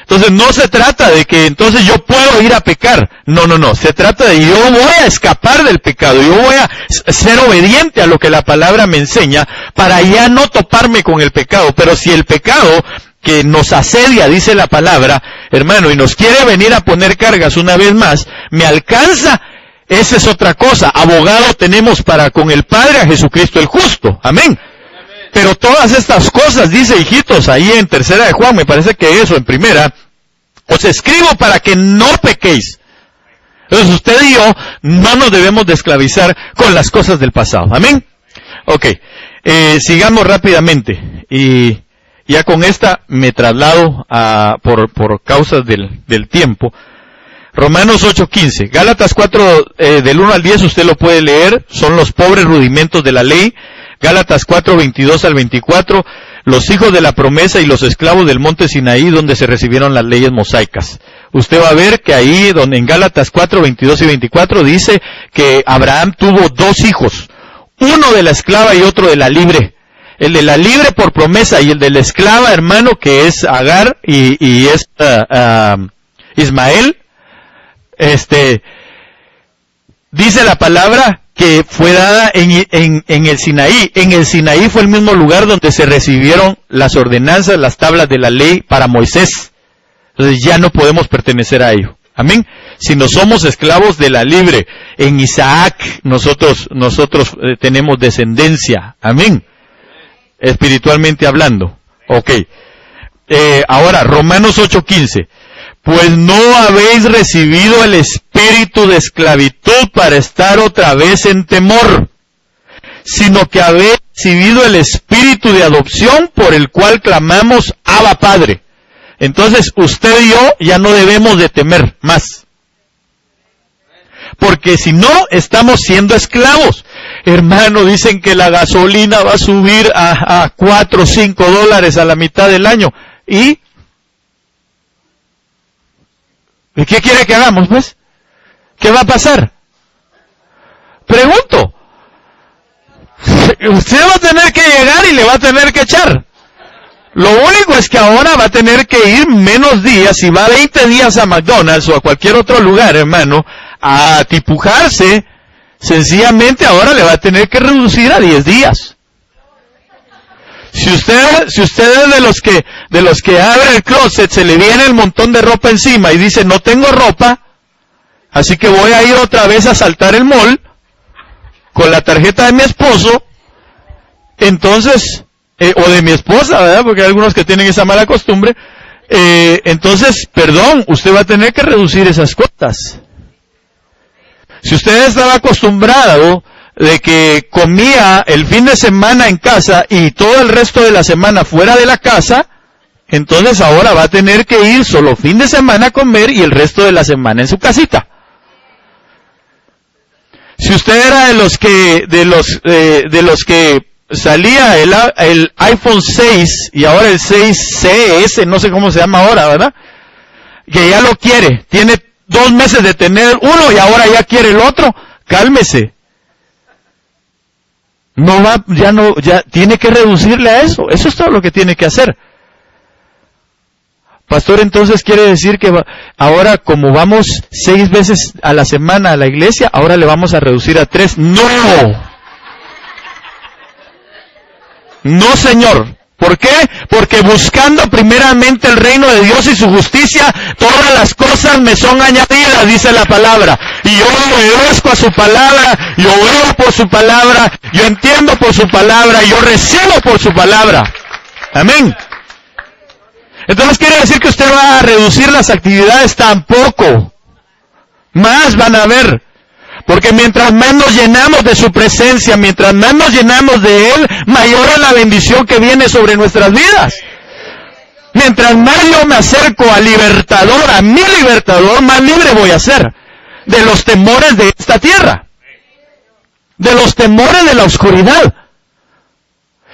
S1: Entonces no se trata de que entonces yo puedo ir a pecar. No. Se trata de yo voy a escapar del pecado. Yo voy a ser obediente a lo que la palabra me enseña para ya no toparme con el pecado. Pero si el pecado que nos asedia, dice la palabra, hermano, y nos quiere venir a poner cargas una vez más, me alcanza, esa es otra cosa. Abogado tenemos para con el Padre a Jesucristo el justo. Amén. Pero todas estas cosas, dice hijitos, ahí en 3 de Juan, me parece que eso, en 1, os escribo para que no pequéis. Entonces usted y yo no nos debemos de esclavizar con las cosas del pasado. Amén. Ok, sigamos rápidamente. Y ya con esta me traslado por causas del tiempo. Romanos 8:15. Gálatas 4, del 1 al 10, usted lo puede leer. Son los pobres rudimentos de la ley. Gálatas 4, 22 al 24, los hijos de la promesa y los esclavos del monte Sinaí, donde se recibieron las leyes mosaicas. Usted va a ver que ahí, donde en Gálatas 4, 22 y 24, dice que Abraham tuvo dos hijos, uno de la esclava y otro de la libre. El de la libre por promesa y el de la esclava, hermano, que es Agar y es Ismael, dice la palabra que fue dada en el Sinaí. En el Sinaí fue el mismo lugar donde se recibieron las ordenanzas, las tablas de la ley para Moisés. Entonces ya no podemos pertenecer a ello. Amén. Si no somos esclavos de la libre, en Isaac nosotros tenemos descendencia. Amén. Espiritualmente hablando. Ok. Ahora, Romanos 8:15. Pues no habéis recibido el espíritu de esclavitud para estar otra vez en temor, sino que habéis recibido el espíritu de adopción por el cual clamamos, Abba Padre. Entonces, usted y yo ya no debemos de temer más. Porque si no, estamos siendo esclavos. Hermano, dicen que la gasolina va a subir a 4 o 5 dólares a la mitad del año. ¿Y qué quiere que hagamos, pues? ¿Qué va a pasar? Pregunto. Usted va a tener que llegar y le va a tener que echar. Lo único es que ahora va a tener que ir menos días, si va 20 días a McDonald's o a cualquier otro lugar, hermano, a tipujarse, sencillamente ahora le va a tener que reducir a 10 días. Si usted es de los que abre el closet, se le viene el montón de ropa encima y dice, no tengo ropa, así que voy a ir otra vez a saltar el mall con la tarjeta de mi esposo, entonces, o de mi esposa, ¿verdad? Porque hay algunos que tienen esa mala costumbre, entonces, perdón, usted va a tener que reducir esas cuotas. Si usted estaba acostumbrado de que comía el fin de semana en casa y todo el resto de la semana fuera de la casa, entonces ahora va a tener que ir solo fin de semana a comer y el resto de la semana en su casita. Si usted era de los que salía el iPhone 6 y ahora el 6CS, no sé cómo se llama ahora, ¿verdad? Que ya lo quiere, tiene 2 meses de tener uno y ahora ya quiere el otro, cálmese. Ya tiene que reducirle a eso. Eso es todo lo que tiene que hacer. Pastor, entonces quiere decir que ahora como vamos 6 veces a la semana a la iglesia, ahora le vamos a reducir a 3. ¡No! No, señor. ¿Por qué? Porque buscando primeramente el reino de Dios y su justicia, todas las cosas me son añadidas, dice la palabra. Y yo obedezco a su palabra, yo veo por su palabra, yo entiendo por su palabra, yo recibo por su palabra. Amén. Entonces quiere decir que usted va a reducir las actividades, tampoco. Más van a haber. Porque mientras más nos llenamos de su presencia, mientras más nos llenamos de Él, mayor es la bendición que viene sobre nuestras vidas. Mientras más yo me acerco al libertador, a mi libertador, más libre voy a ser de los temores de esta tierra, de los temores de la oscuridad.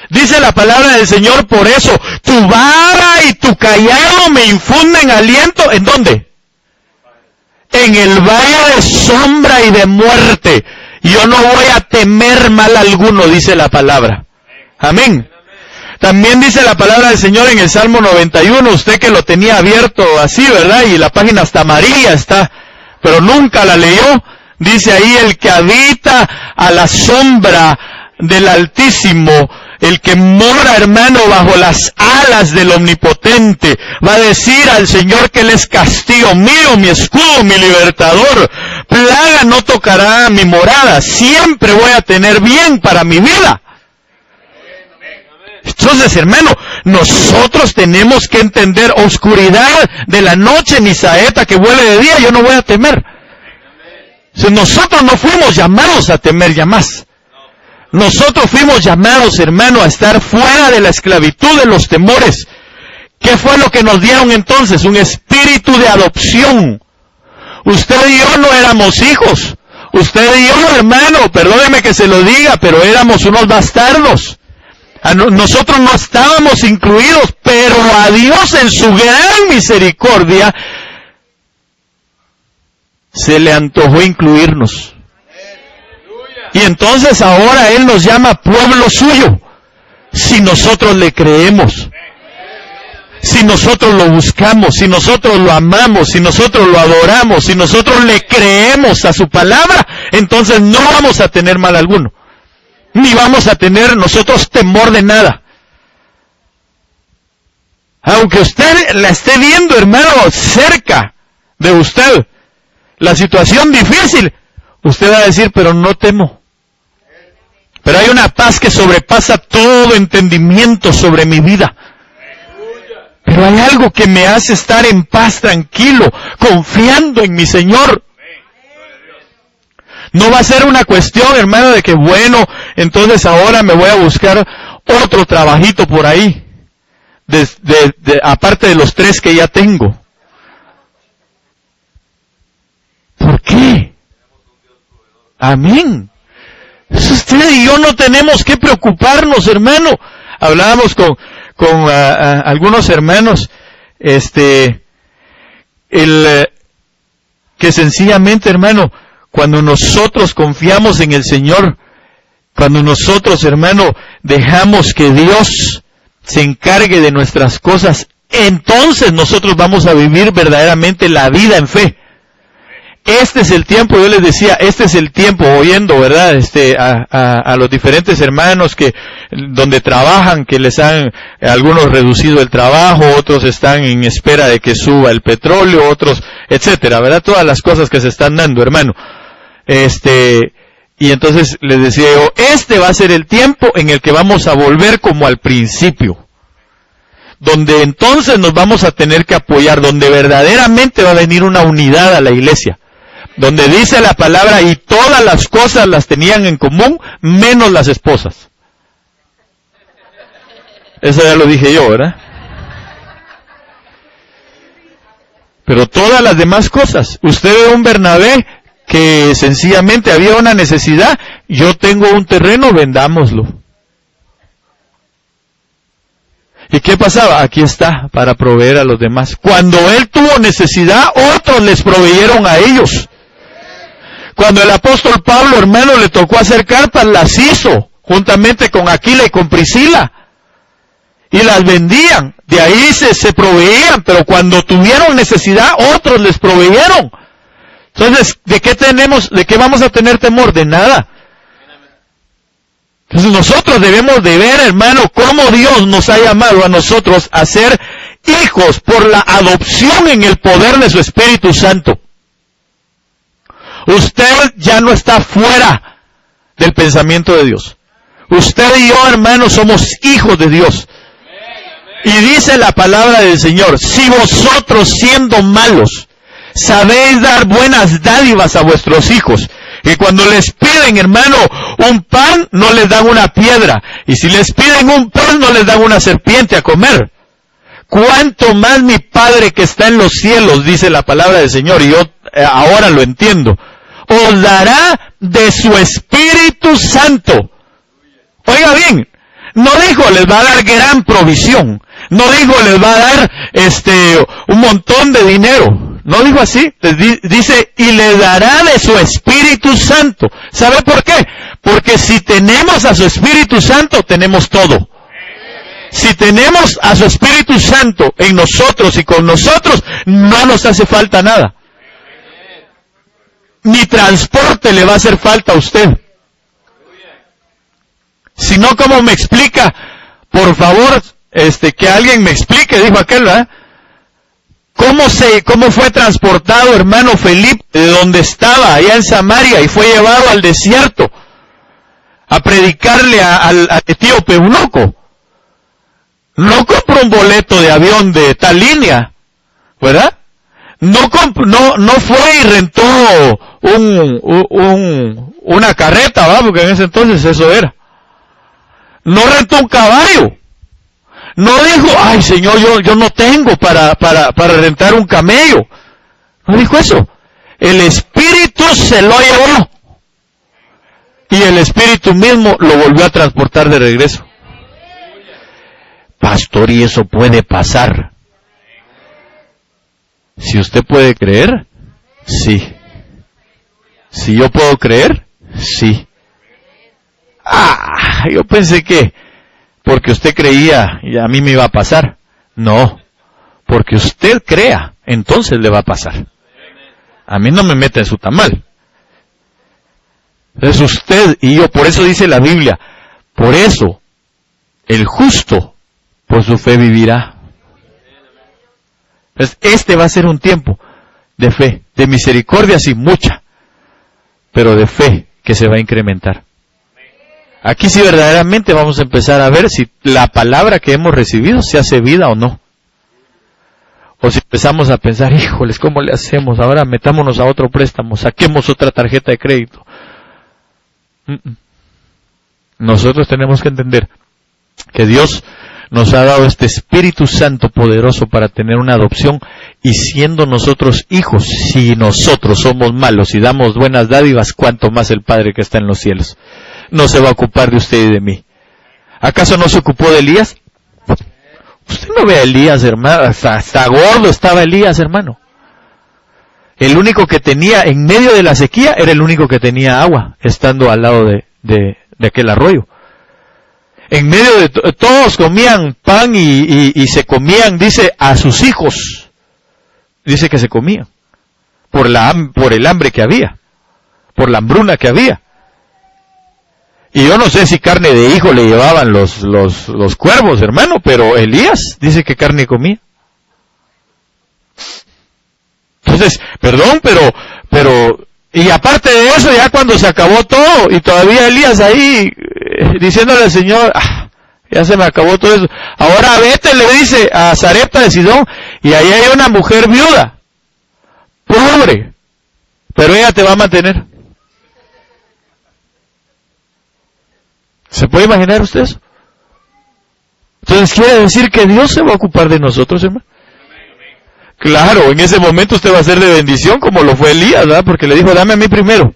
S1: Dice la palabra del Señor, por eso, tu vara y tu cayado me infunden aliento. ¿En dónde? En el valle de sombra y de muerte, yo no voy a temer mal alguno, dice la palabra. Amén. También dice la palabra del Señor en el Salmo 91, usted que lo tenía abierto así, ¿verdad? Y la página hasta amarilla está, pero nunca la leyó. Dice ahí, el que habita a la sombra del Altísimo, el que mora, hermano, bajo las alas del Omnipotente, va a decir al Señor que Él es castillo mío, mi escudo, mi libertador. Plaga no tocará mi morada, siempre voy a tener bien para mi vida. Entonces, hermano, nosotros tenemos que entender, oscuridad de la noche, ni saeta que vuele de día, yo no voy a temer. Nosotros no fuimos llamados a temer ya más. Nosotros fuimos llamados, hermano, a estar fuera de la esclavitud de los temores. ¿Qué fue lo que nos dieron entonces? Un espíritu de adopción. Usted y yo no éramos hijos. Usted y yo, hermano, perdóneme que se lo diga, pero éramos unos bastardos. Nosotros no estábamos incluidos, pero a Dios en su gran misericordia se le antojó incluirnos. Y entonces ahora Él nos llama pueblo suyo, si nosotros le creemos, si nosotros lo buscamos, si nosotros lo amamos, si nosotros lo adoramos, si nosotros le creemos a su palabra, entonces no vamos a tener mal alguno. Ni vamos a tener nosotros temor de nada. Aunque usted la esté viendo, hermano, cerca de usted, la situación difícil, usted va a decir, pero no temo. Pero hay una paz que sobrepasa todo entendimiento sobre mi vida. Pero hay algo que me hace estar en paz, tranquilo, confiando en mi Señor. No va a ser una cuestión, hermano, de que bueno, entonces ahora me voy a buscar otro trabajito por ahí, aparte de los 3 que ya tengo. ¿Por qué? Amén. Usted y yo no tenemos que preocuparnos, hermano. Hablábamos con algunos hermanos, que sencillamente, hermano, cuando nosotros confiamos en el Señor, cuando nosotros, hermano, dejamos que Dios se encargue de nuestras cosas, entonces nosotros vamos a vivir verdaderamente la vida en fe. Este es el tiempo, yo les decía, este es el tiempo, oyendo, ¿verdad? A los diferentes hermanos donde trabajan, que les han, algunos reducido el trabajo, otros están en espera de que suba el petróleo, otros, etcétera, ¿verdad? Todas las cosas que se están dando, hermano. Y entonces les decía yo, va a ser el tiempo en el que vamos a volver como al principio, donde entonces nos vamos a tener que apoyar, donde verdaderamente va a venir una unidad a la iglesia, donde dice la palabra, y todas las cosas las tenían en común, menos las esposas. Eso ya lo dije yo, ¿verdad? Pero todas las demás cosas, usted ve un Bernabé que sencillamente había una necesidad, yo tengo un terreno, vendámoslo. ¿Y qué pasaba? Aquí está, para proveer a los demás. Cuando él tuvo necesidad, otros les proveyeron a ellos. Cuando el apóstol Pablo, hermano, le tocó hacer carpas, las hizo, juntamente con Aquila y con Priscila. Y las vendían, de ahí se proveían, pero cuando tuvieron necesidad, otros les proveyeron. Entonces, ¿de qué vamos a tener temor? De nada. Entonces nosotros debemos de ver, hermano, cómo Dios nos ha llamado a nosotros a ser hijos por la adopción en el poder de su Espíritu Santo. Usted ya no está fuera del pensamiento de Dios. Usted y yo, hermano, somos hijos de Dios. Y dice la palabra del Señor, si vosotros siendo malos, sabéis dar buenas dádivas a vuestros hijos, y cuando les piden, hermano, un pan, no les dan una piedra, y si les piden un pan, no les dan una serpiente a comer. Cuánto más mi Padre que está en los cielos, dice la palabra del Señor, y yo ahora lo entiendo, os dará de su Espíritu Santo. Oiga bien, no dijo les va a dar gran provisión, no dijo les va a dar un montón de dinero. No dijo así, dice, y le dará de su Espíritu Santo. ¿Sabe por qué? Porque si tenemos a su Espíritu Santo, tenemos todo. Si tenemos a su Espíritu Santo en nosotros y con nosotros, no nos hace falta nada. Ni transporte le va a hacer falta a usted. Si no, ¿cómo me explica? Por favor, que alguien me explique, dijo aquel, ¿verdad? ¿Cómo fue transportado, hermano Felipe, de donde estaba, allá en Samaria, y fue llevado al desierto a predicarle al etíope eunuco? No compró un boleto de avión de tal línea, ¿verdad? No fue y rentó una carreta, ¿verdad? Porque en ese entonces eso era. No rentó un caballo. No dijo, ay Señor, yo no tengo para rentar un camello. No dijo eso. El Espíritu se lo llevó. y el Espíritu mismo lo volvió a transportar de regreso. Pastor, ¿y eso puede pasar? Si usted puede creer, sí. Si yo puedo creer, sí. Yo pensé que porque usted creía y a mí me iba a pasar. No, porque usted crea, entonces le va a pasar. A mí no me mete en su tamal. Es usted y yo, por eso dice la Biblia, por eso el justo por su fe vivirá. Entonces, este va a ser un tiempo de fe, de misericordia sí mucha, pero de fe que se va a incrementar. Aquí sí verdaderamente vamos a empezar a ver si la palabra que hemos recibido se hace vida o no. O si empezamos a pensar, híjoles, ¿cómo le hacemos? Ahora metámonos a otro préstamo, saquemos otra tarjeta de crédito. Nosotros tenemos que entender que Dios nos ha dado este Espíritu Santo poderoso para tener una adopción, y siendo nosotros hijos, si nosotros somos malos y damos buenas dádivas, cuánto más el Padre que está en los cielos no se va a ocupar de usted y de mí. ¿Acaso no se ocupó de Elías? Usted no ve a Elías, hermano, hasta gordo estaba Elías, hermano. El único que tenía, en medio de la sequía, era el único que tenía agua, estando al lado de aquel arroyo. En medio de todos comían pan y se comían, dice, a sus hijos. Dice que se comían. Por el hambre que había. Por la hambruna que había. Y yo no sé si carne de hijo le llevaban los cuervos, hermano, pero Elías dice que carne comía. Entonces, perdón, pero, y aparte de eso, ya cuando se acabó todo, y todavía Elías ahí, diciéndole al Señor, ya se me acabó todo eso. Ahora vete, le dice a Sarepta de Sidón, y ahí hay una mujer viuda, pobre, pero ella te va a mantener. ¿Se puede imaginar usted eso? Entonces quiere decir que Dios se va a ocupar de nosotros, hermano. Claro, en ese momento usted va a ser de bendición, como lo fue Elías, ¿verdad? Porque le dijo, dame a mí primero.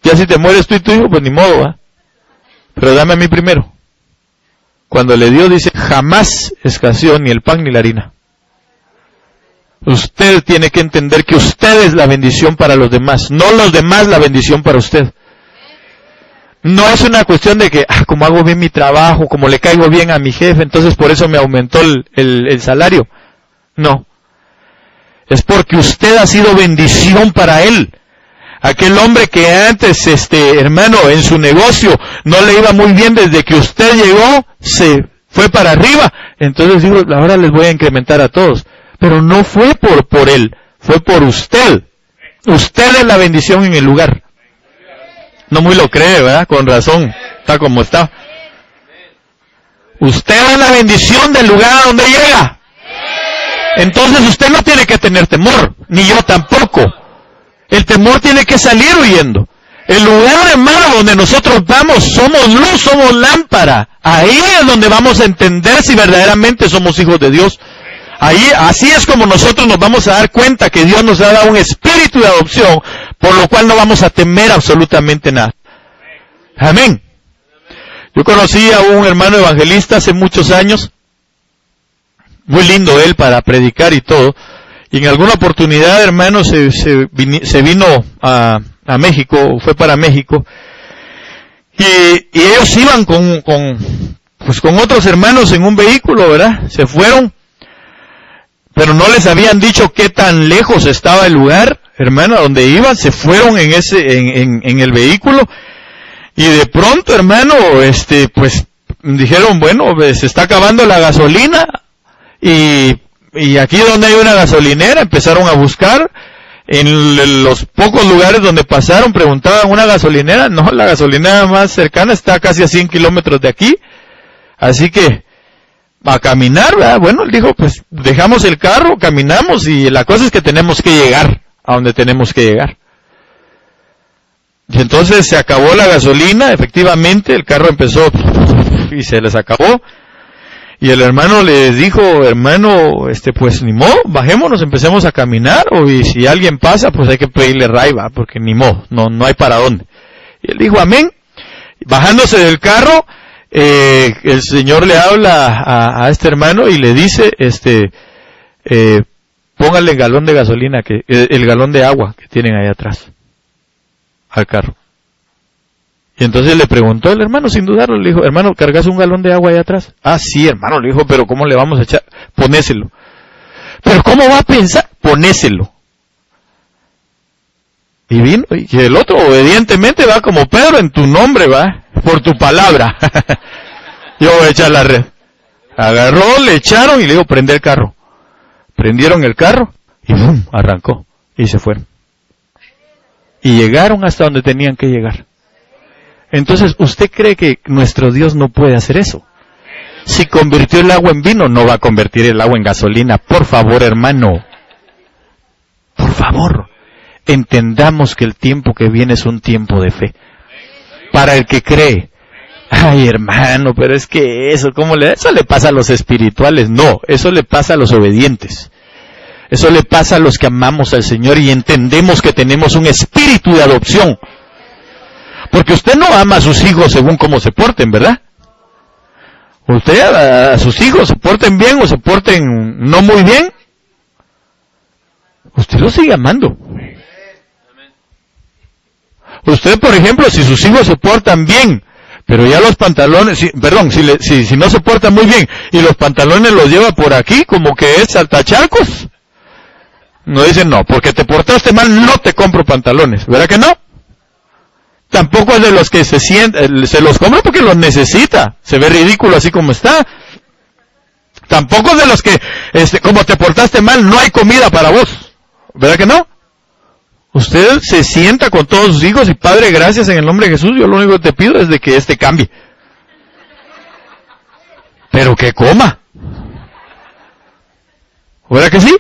S1: Ya si te mueres tú y tu hijo, pues ni modo, ¿verdad? Pero dame a mí primero. Cuando le dio, dice, jamás escaseó ni el pan ni la harina. Usted tiene que entender que usted es la bendición para los demás, no los demás la bendición para usted. No es una cuestión de que, como hago bien mi trabajo, como le caigo bien a mi jefe, entonces por eso me aumentó el salario. No. Es porque usted ha sido bendición para él. Aquel hombre que antes, hermano, en su negocio no le iba muy bien, desde que usted llegó, se fue para arriba. Entonces digo, ahora les voy a incrementar a todos. Pero no fue por él, fue por usted. Usted es la bendición en el lugar. No muy lo cree, ¿verdad? Con razón, está como está. Usted es la bendición del lugar a donde llega. Entonces usted no tiene que tener temor, ni yo tampoco. El temor tiene que salir huyendo. El lugar, hermano, donde nosotros vamos, somos luz, somos lámpara. Ahí es donde vamos a entender si verdaderamente somos hijos de Dios. Ahí, así es como nosotros nos vamos a dar cuenta que Dios nos ha dado un espíritu de adopción, por lo cual no vamos a temer absolutamente nada. Amén. Yo conocí a un hermano evangelista hace muchos años, muy lindo él para predicar y todo, y en alguna oportunidad, hermano, se vino a México, fue para México, y ellos iban con otros hermanos en un vehículo, ¿verdad? Se fueron, pero no les habían dicho qué tan lejos estaba el lugar, hermano, a donde iban. Se fueron en el vehículo, y de pronto, hermano, pues dijeron, bueno, se está acabando la gasolina, y aquí donde hay una gasolinera, empezaron a buscar. En los pocos lugares donde pasaron, preguntaban, ¿una gasolinera? No, la gasolinera más cercana está casi a 100 kilómetros de aquí, así que a caminar, ¿verdad? Bueno, él dijo, pues dejamos el carro, caminamos, y la cosa es que tenemos que llegar a donde tenemos que llegar. Y entonces se acabó la gasolina, efectivamente, el carro empezó y se les acabó. Y el hermano les dijo, hermano, pues ni modo, bajémonos, empecemos a caminar, y si alguien pasa, pues hay que pedirle raiva, porque ni modo, no hay para dónde. Y él dijo, amén. Bajándose del carro, el Señor le habla a este hermano y le dice, póngale el galón de gasolina, el galón de agua que tienen ahí atrás, al carro. Y entonces le preguntó el hermano, sin dudarlo, le dijo, hermano, ¿cargas un galón de agua ahí atrás? Ah, sí, hermano, le dijo, pero ¿cómo le vamos a echar? Ponéselo. ¿Pero cómo va a pensar? Ponéselo. Y vino, y el otro obedientemente va como Pedro, en tu nombre va, por tu palabra. Yo voy a echar la red. Agarró, le echaron y le dijo, prende el carro. Prendieron el carro y ¡bum! Arrancó y se fueron. Y llegaron hasta donde tenían que llegar. Entonces, ¿usted cree que nuestro Dios no puede hacer eso? Si convirtió el agua en vino, no va a convertir el agua en gasolina. Por favor, hermano. Por favor. Entendamos que el tiempo que viene es un tiempo de fe. Para el que cree. Ay, hermano, pero es que eso le pasa a los espirituales. No, eso le pasa a los obedientes. Eso le pasa a los que amamos al Señor y entendemos que tenemos un espíritu de adopción. Porque usted no ama a sus hijos según cómo se porten, ¿verdad? Usted a sus hijos se porten bien o se porten no muy bien, usted los sigue amando. Usted, por ejemplo, si sus hijos se portan bien, pero ya los pantalones, si no se portan muy bien y los pantalones los lleva por aquí como que es saltacharcos, no dicen no, porque te portaste mal no te compro pantalones, ¿verdad que no? Tampoco es de los que se los compra porque los necesita, se ve ridículo así como está. Tampoco es de los que, como te portaste mal, no hay comida para vos, ¿verdad que no? Usted se sienta con todos sus hijos y Padre, gracias en el nombre de Jesús, yo lo único que te pido es de que cambie. Pero que coma. ¿Verdad que sí?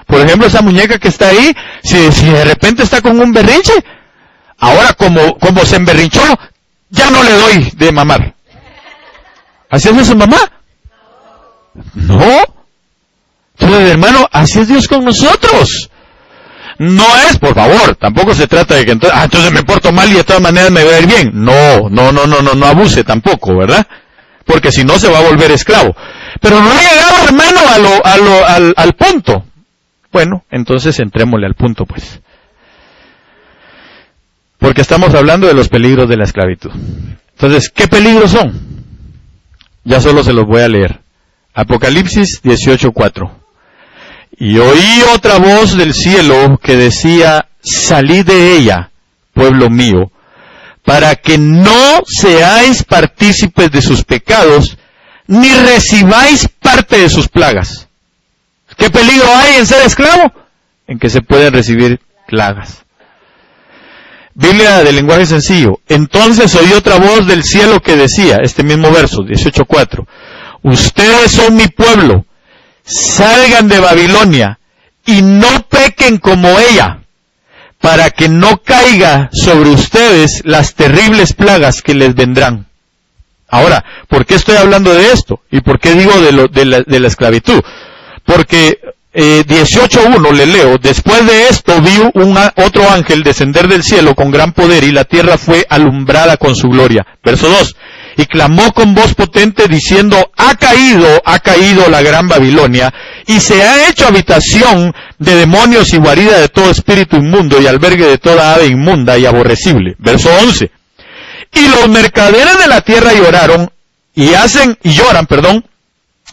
S1: Por ejemplo, esa muñeca que está ahí, si de repente está con un berrinche, ahora como se emberrinchó, ya no le doy de mamar. ¿Así es su mamá? No. Entonces, hermano, así es Dios con nosotros. No es, por favor, tampoco se trata de que entonces me porto mal y de todas maneras me va a ir bien. No abuse tampoco, ¿verdad? Porque si no se va a volver esclavo. Pero no ha llegado, hermano, al punto. Bueno, entonces entrémosle al punto, pues. Porque estamos hablando de los peligros de la esclavitud. Entonces, ¿qué peligros son? Ya solo se los voy a leer. Apocalipsis 18:4. Y oí otra voz del cielo que decía, salid de ella, pueblo mío, para que no seáis partícipes de sus pecados, ni recibáis parte de sus plagas. ¿Qué peligro hay en ser esclavo? En que se pueden recibir plagas. Biblia de lenguaje sencillo. Entonces oí otra voz del cielo que decía, este mismo verso, 18:4, ustedes son mi pueblo, salgan de Babilonia y no pequen como ella, para que no caiga sobre ustedes las terribles plagas que les vendrán. Ahora, ¿por qué estoy hablando de esto? ¿Y por qué digo de la esclavitud? Porque 18:1 le leo, después de esto vi otro ángel descender del cielo con gran poder y la tierra fue alumbrada con su gloria. Verso 2, y clamó con voz potente diciendo, ha caído la gran Babilonia y se ha hecho habitación de demonios y guarida de todo espíritu inmundo y albergue de toda ave inmunda y aborrecible. Verso 11, y los mercaderes de la tierra lloran,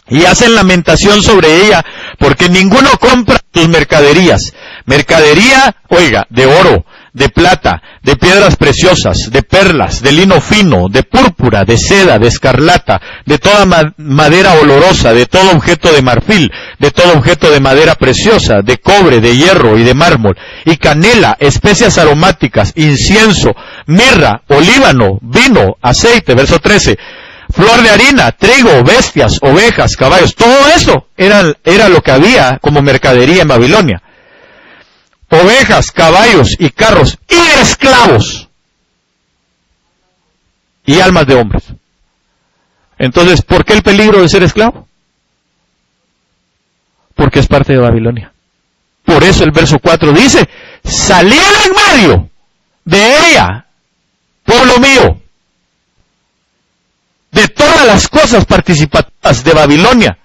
S1: y hacen lamentación sobre ella, porque ninguno compra tus mercaderías. Mercadería, oiga, de oro, de plata, de piedras preciosas, de perlas, de lino fino, de púrpura, de seda, de escarlata, de toda madera olorosa, de todo objeto de marfil, de todo objeto de madera preciosa, de cobre, de hierro y de mármol, y canela, especias aromáticas, incienso, mirra, olíbano, vino, aceite. Verso 13. Flor de harina, trigo, bestias, ovejas, caballos, todo eso era lo que había como mercadería en Babilonia. Ovejas, caballos y carros y esclavos y almas de hombres. Entonces, ¿por qué el peligro de ser esclavo? Porque es parte de Babilonia. Por eso el verso 4 dice, salid en medio de ella, pueblo mío, de todas las cosas participativas de Babilonia.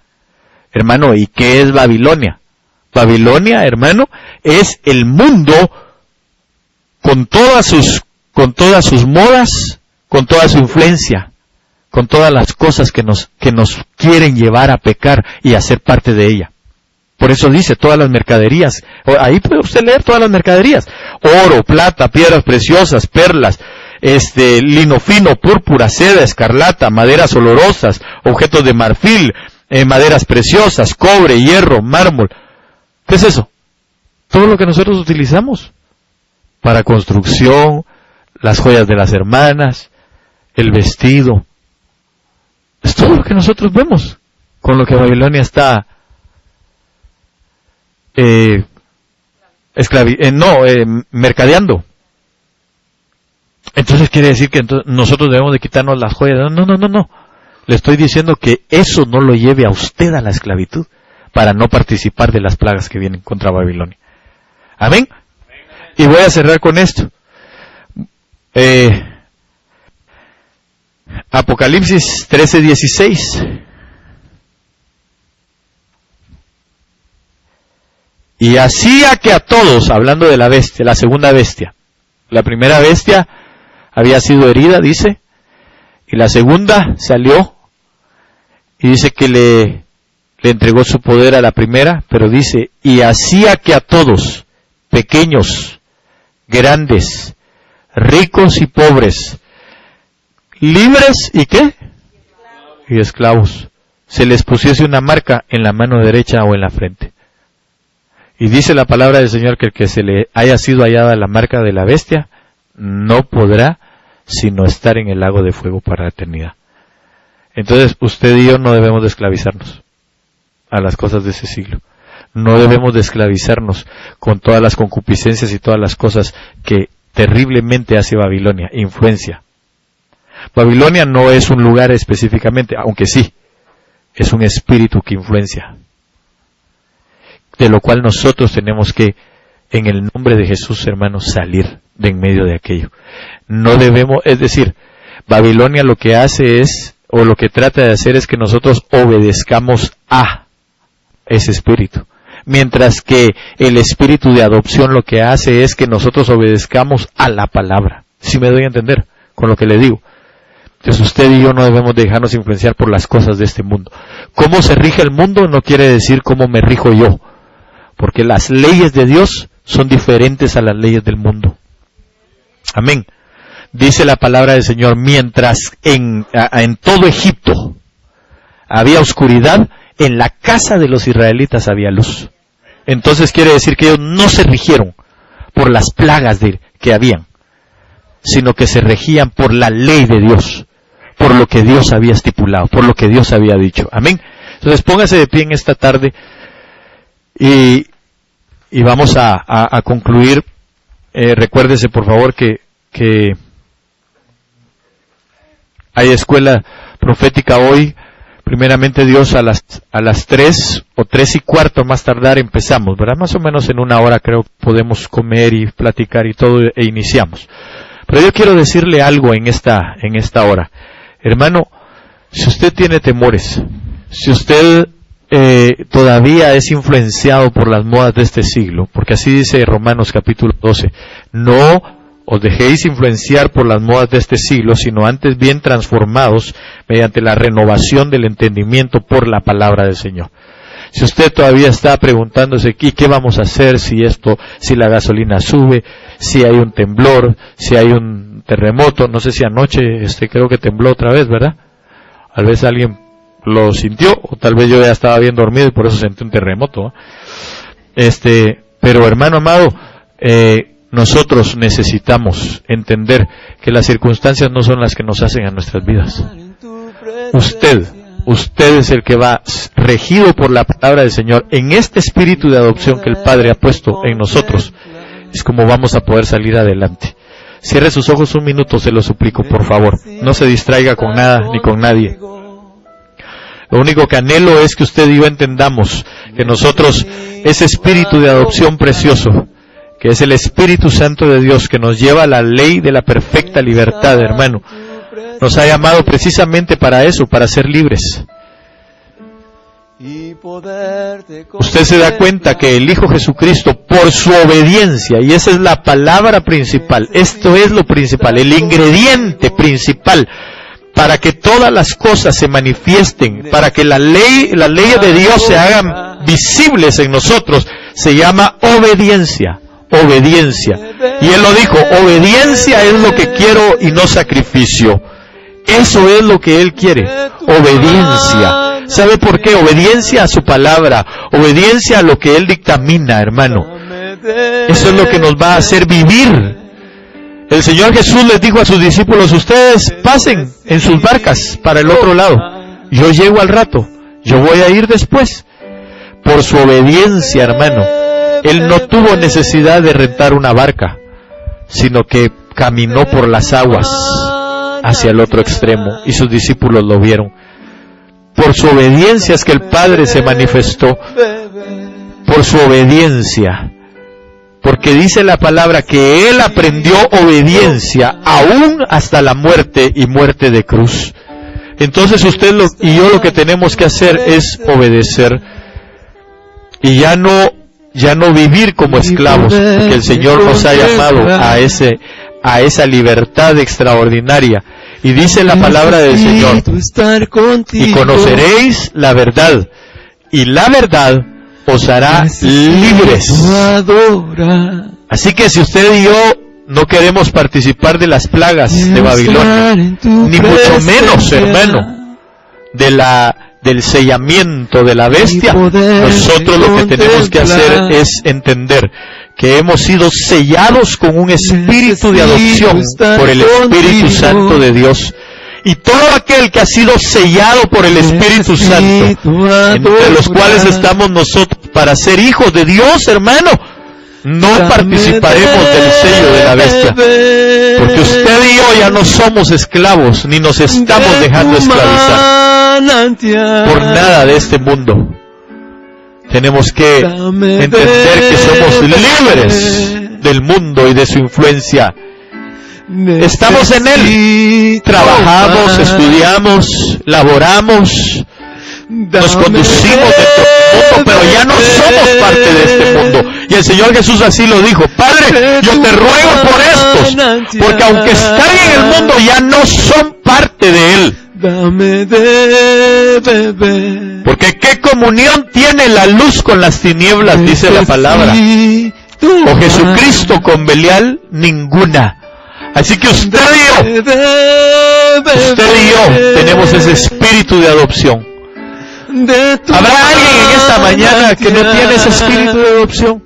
S1: Hermano, ¿y qué es Babilonia? Babilonia, hermano, es el mundo con todas sus modas, con toda su influencia, con todas las cosas que nos quieren llevar a pecar y a ser parte de ella. Por eso dice todas las mercaderías. Ahí puede usted leer todas las mercaderías: oro, plata, piedras preciosas, perlas, lino fino, púrpura, seda, escarlata, maderas olorosas, objetos de marfil, maderas preciosas, cobre, hierro, mármol. ¿Qué es eso? Todo lo que nosotros utilizamos para construcción, las joyas de las hermanas, el vestido. Es todo lo que nosotros vemos con lo que Babilonia está mercadeando. Entonces quiere decir que nosotros debemos de quitarnos las joyas. No. Le estoy diciendo que eso no lo lleve a usted a la esclavitud, para no participar de las plagas que vienen contra Babilonia. Amén. Y voy a cerrar con esto. Apocalipsis 13:16. Y hacía que a todos, hablando de la bestia, la segunda bestia. La primera bestia había sido herida, dice, y la segunda salió, y dice que le entregó su poder a la primera, pero dice, y hacía que a todos, pequeños, grandes, ricos y pobres, libres y ¿qué? Y esclavos, se les pusiese una marca en la mano derecha o en la frente. Y dice la palabra del Señor que el que se le haya sido hallada la marca de la bestia, no podrá sino estar en el lago de fuego para la eternidad. Entonces, usted y yo no debemos de esclavizarnos a las cosas de ese siglo. No debemos de esclavizarnos con todas las concupiscencias y todas las cosas que terriblemente hace Babilonia, influencia. Babilonia no es un lugar específicamente, aunque sí, es un espíritu que influencia, de lo cual nosotros tenemos que, en el nombre de Jesús, hermanos, salir de en medio de aquello. No debemos, es decir, Babilonia lo que hace es, o lo que trata de hacer es que nosotros obedezcamos a ese espíritu. Mientras que el espíritu de adopción lo que hace es que nosotros obedezcamos a la palabra. ¿Sí me doy a entender con lo que le digo? Entonces usted y yo no debemos dejarnos influenciar por las cosas de este mundo. Cómo se rige el mundo no quiere decir cómo me rijo yo, porque las leyes de Dios son diferentes a las leyes del mundo. Amén. Dice la palabra del Señor, mientras en todo Egipto había oscuridad, en la casa de los israelitas había luz. Entonces quiere decir que ellos no se rigieron por las plagas que habían, sino que se regían por la ley de Dios, por lo que Dios había estipulado, por lo que Dios había dicho. Amén. Entonces póngase de pie en esta tarde y vamos a concluir. Recuérdese por favor que hay escuela profética hoy. Primeramente Dios a las 3 o 3:15 más tardar empezamos, ¿verdad? Más o menos en 1 hora creo que podemos comer y platicar y todo e iniciamos. Pero yo quiero decirle algo en esta hora. Hermano, si usted tiene temores, si usted todavía es influenciado por las modas de este siglo, porque así dice Romanos capítulo 12, no os dejéis influenciar por las modas de este siglo, sino antes bien transformados mediante la renovación del entendimiento por la palabra del Señor. Si usted todavía está preguntándose, ¿y qué vamos a hacer si la gasolina sube, si hay un temblor, si hay un terremoto? No sé si anoche, creo que tembló otra vez, ¿verdad? Tal vez alguien lo sintió, o tal vez yo ya estaba bien dormido y por eso sentí un terremoto, ¿eh? Pero hermano amado, nosotros necesitamos entender que las circunstancias no son las que nos hacen a nuestras vidas. Usted es el que va regido por la palabra del Señor. En este espíritu de adopción que el Padre ha puesto en nosotros, es como vamos a poder salir adelante. Cierre sus ojos un minuto, se lo suplico, por favor. No se distraiga con nada ni con nadie. Lo único que anhelo es que usted y yo entendamos que nosotros, ese espíritu de adopción precioso, que es el Espíritu Santo de Dios, que nos lleva a la ley de la perfecta libertad, hermano. Nos ha llamado precisamente para eso, para ser libres. Usted se da cuenta que el Hijo Jesucristo, por su obediencia, y esa es la palabra principal, esto es lo principal, el ingrediente principal, para que todas las cosas se manifiesten, para que las leyes de Dios se hagan visibles en nosotros, se llama obediencia. Obediencia. Y Él lo dijo, obediencia es lo que quiero y no sacrificio. Eso es lo que Él quiere, obediencia. ¿Sabe por qué? Obediencia a su palabra, obediencia a lo que Él dictamina, hermano. Eso es lo que nos va a hacer vivir. El Señor Jesús les dijo a sus discípulos, ustedes pasen en sus barcas para el otro lado. Yo llego al rato, yo voy a ir después. Por su obediencia, hermano, Él no tuvo necesidad de rentar una barca, sino que caminó por las aguas hacia el otro extremo, y sus discípulos lo vieron. Por su obediencia es que el Padre se manifestó, por su obediencia, porque dice la palabra que Él aprendió obediencia aún hasta la muerte y muerte de cruz. Entonces usted y yo lo que tenemos que hacer es obedecer, y ya no vivir como esclavos, porque el Señor nos ha llamado a esa libertad extraordinaria. Y dice la palabra del Señor, y conoceréis la verdad, y la verdad os hará libres. Así que si usted y yo no queremos participar de las plagas de Babilonia, ni mucho menos, hermano, del sellamiento de la bestia, nosotros lo que tenemos que hacer es entender que hemos sido sellados con un espíritu de adopción por el Espíritu Santo de Dios. Y todo aquel que ha sido sellado por el Espíritu Santo, entre los cuales estamos nosotros para ser hijos de Dios, hermano, no participaremos del sello de la bestia, porque usted y yo ya no somos esclavos, ni nos estamos dejando esclavizar por nada de este mundo. Tenemos que entender que somos libres del mundo y de su influencia. Estamos en Él, trabajamos, estudiamos, laboramos, nos conducimos dentro del mundo, pero ya no somos parte de este mundo. Y el Señor Jesús así lo dijo: Padre, yo te ruego por estos, porque aunque están en el mundo, ya no son parte de Él.
S4: Dame de beber.
S1: Porque ¿qué comunión tiene la luz con las tinieblas? Dice la palabra. O Jesucristo con Belial, ninguna. Así que usted y yo tenemos ese espíritu de adopción. ¿Habrá alguien en esta mañana que no tiene ese espíritu de adopción?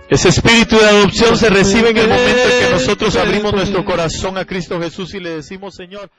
S1: Ese espíritu de adopción se recibe en el momento en que nosotros abrimos nuestro corazón a Cristo Jesús y le decimos: Señor,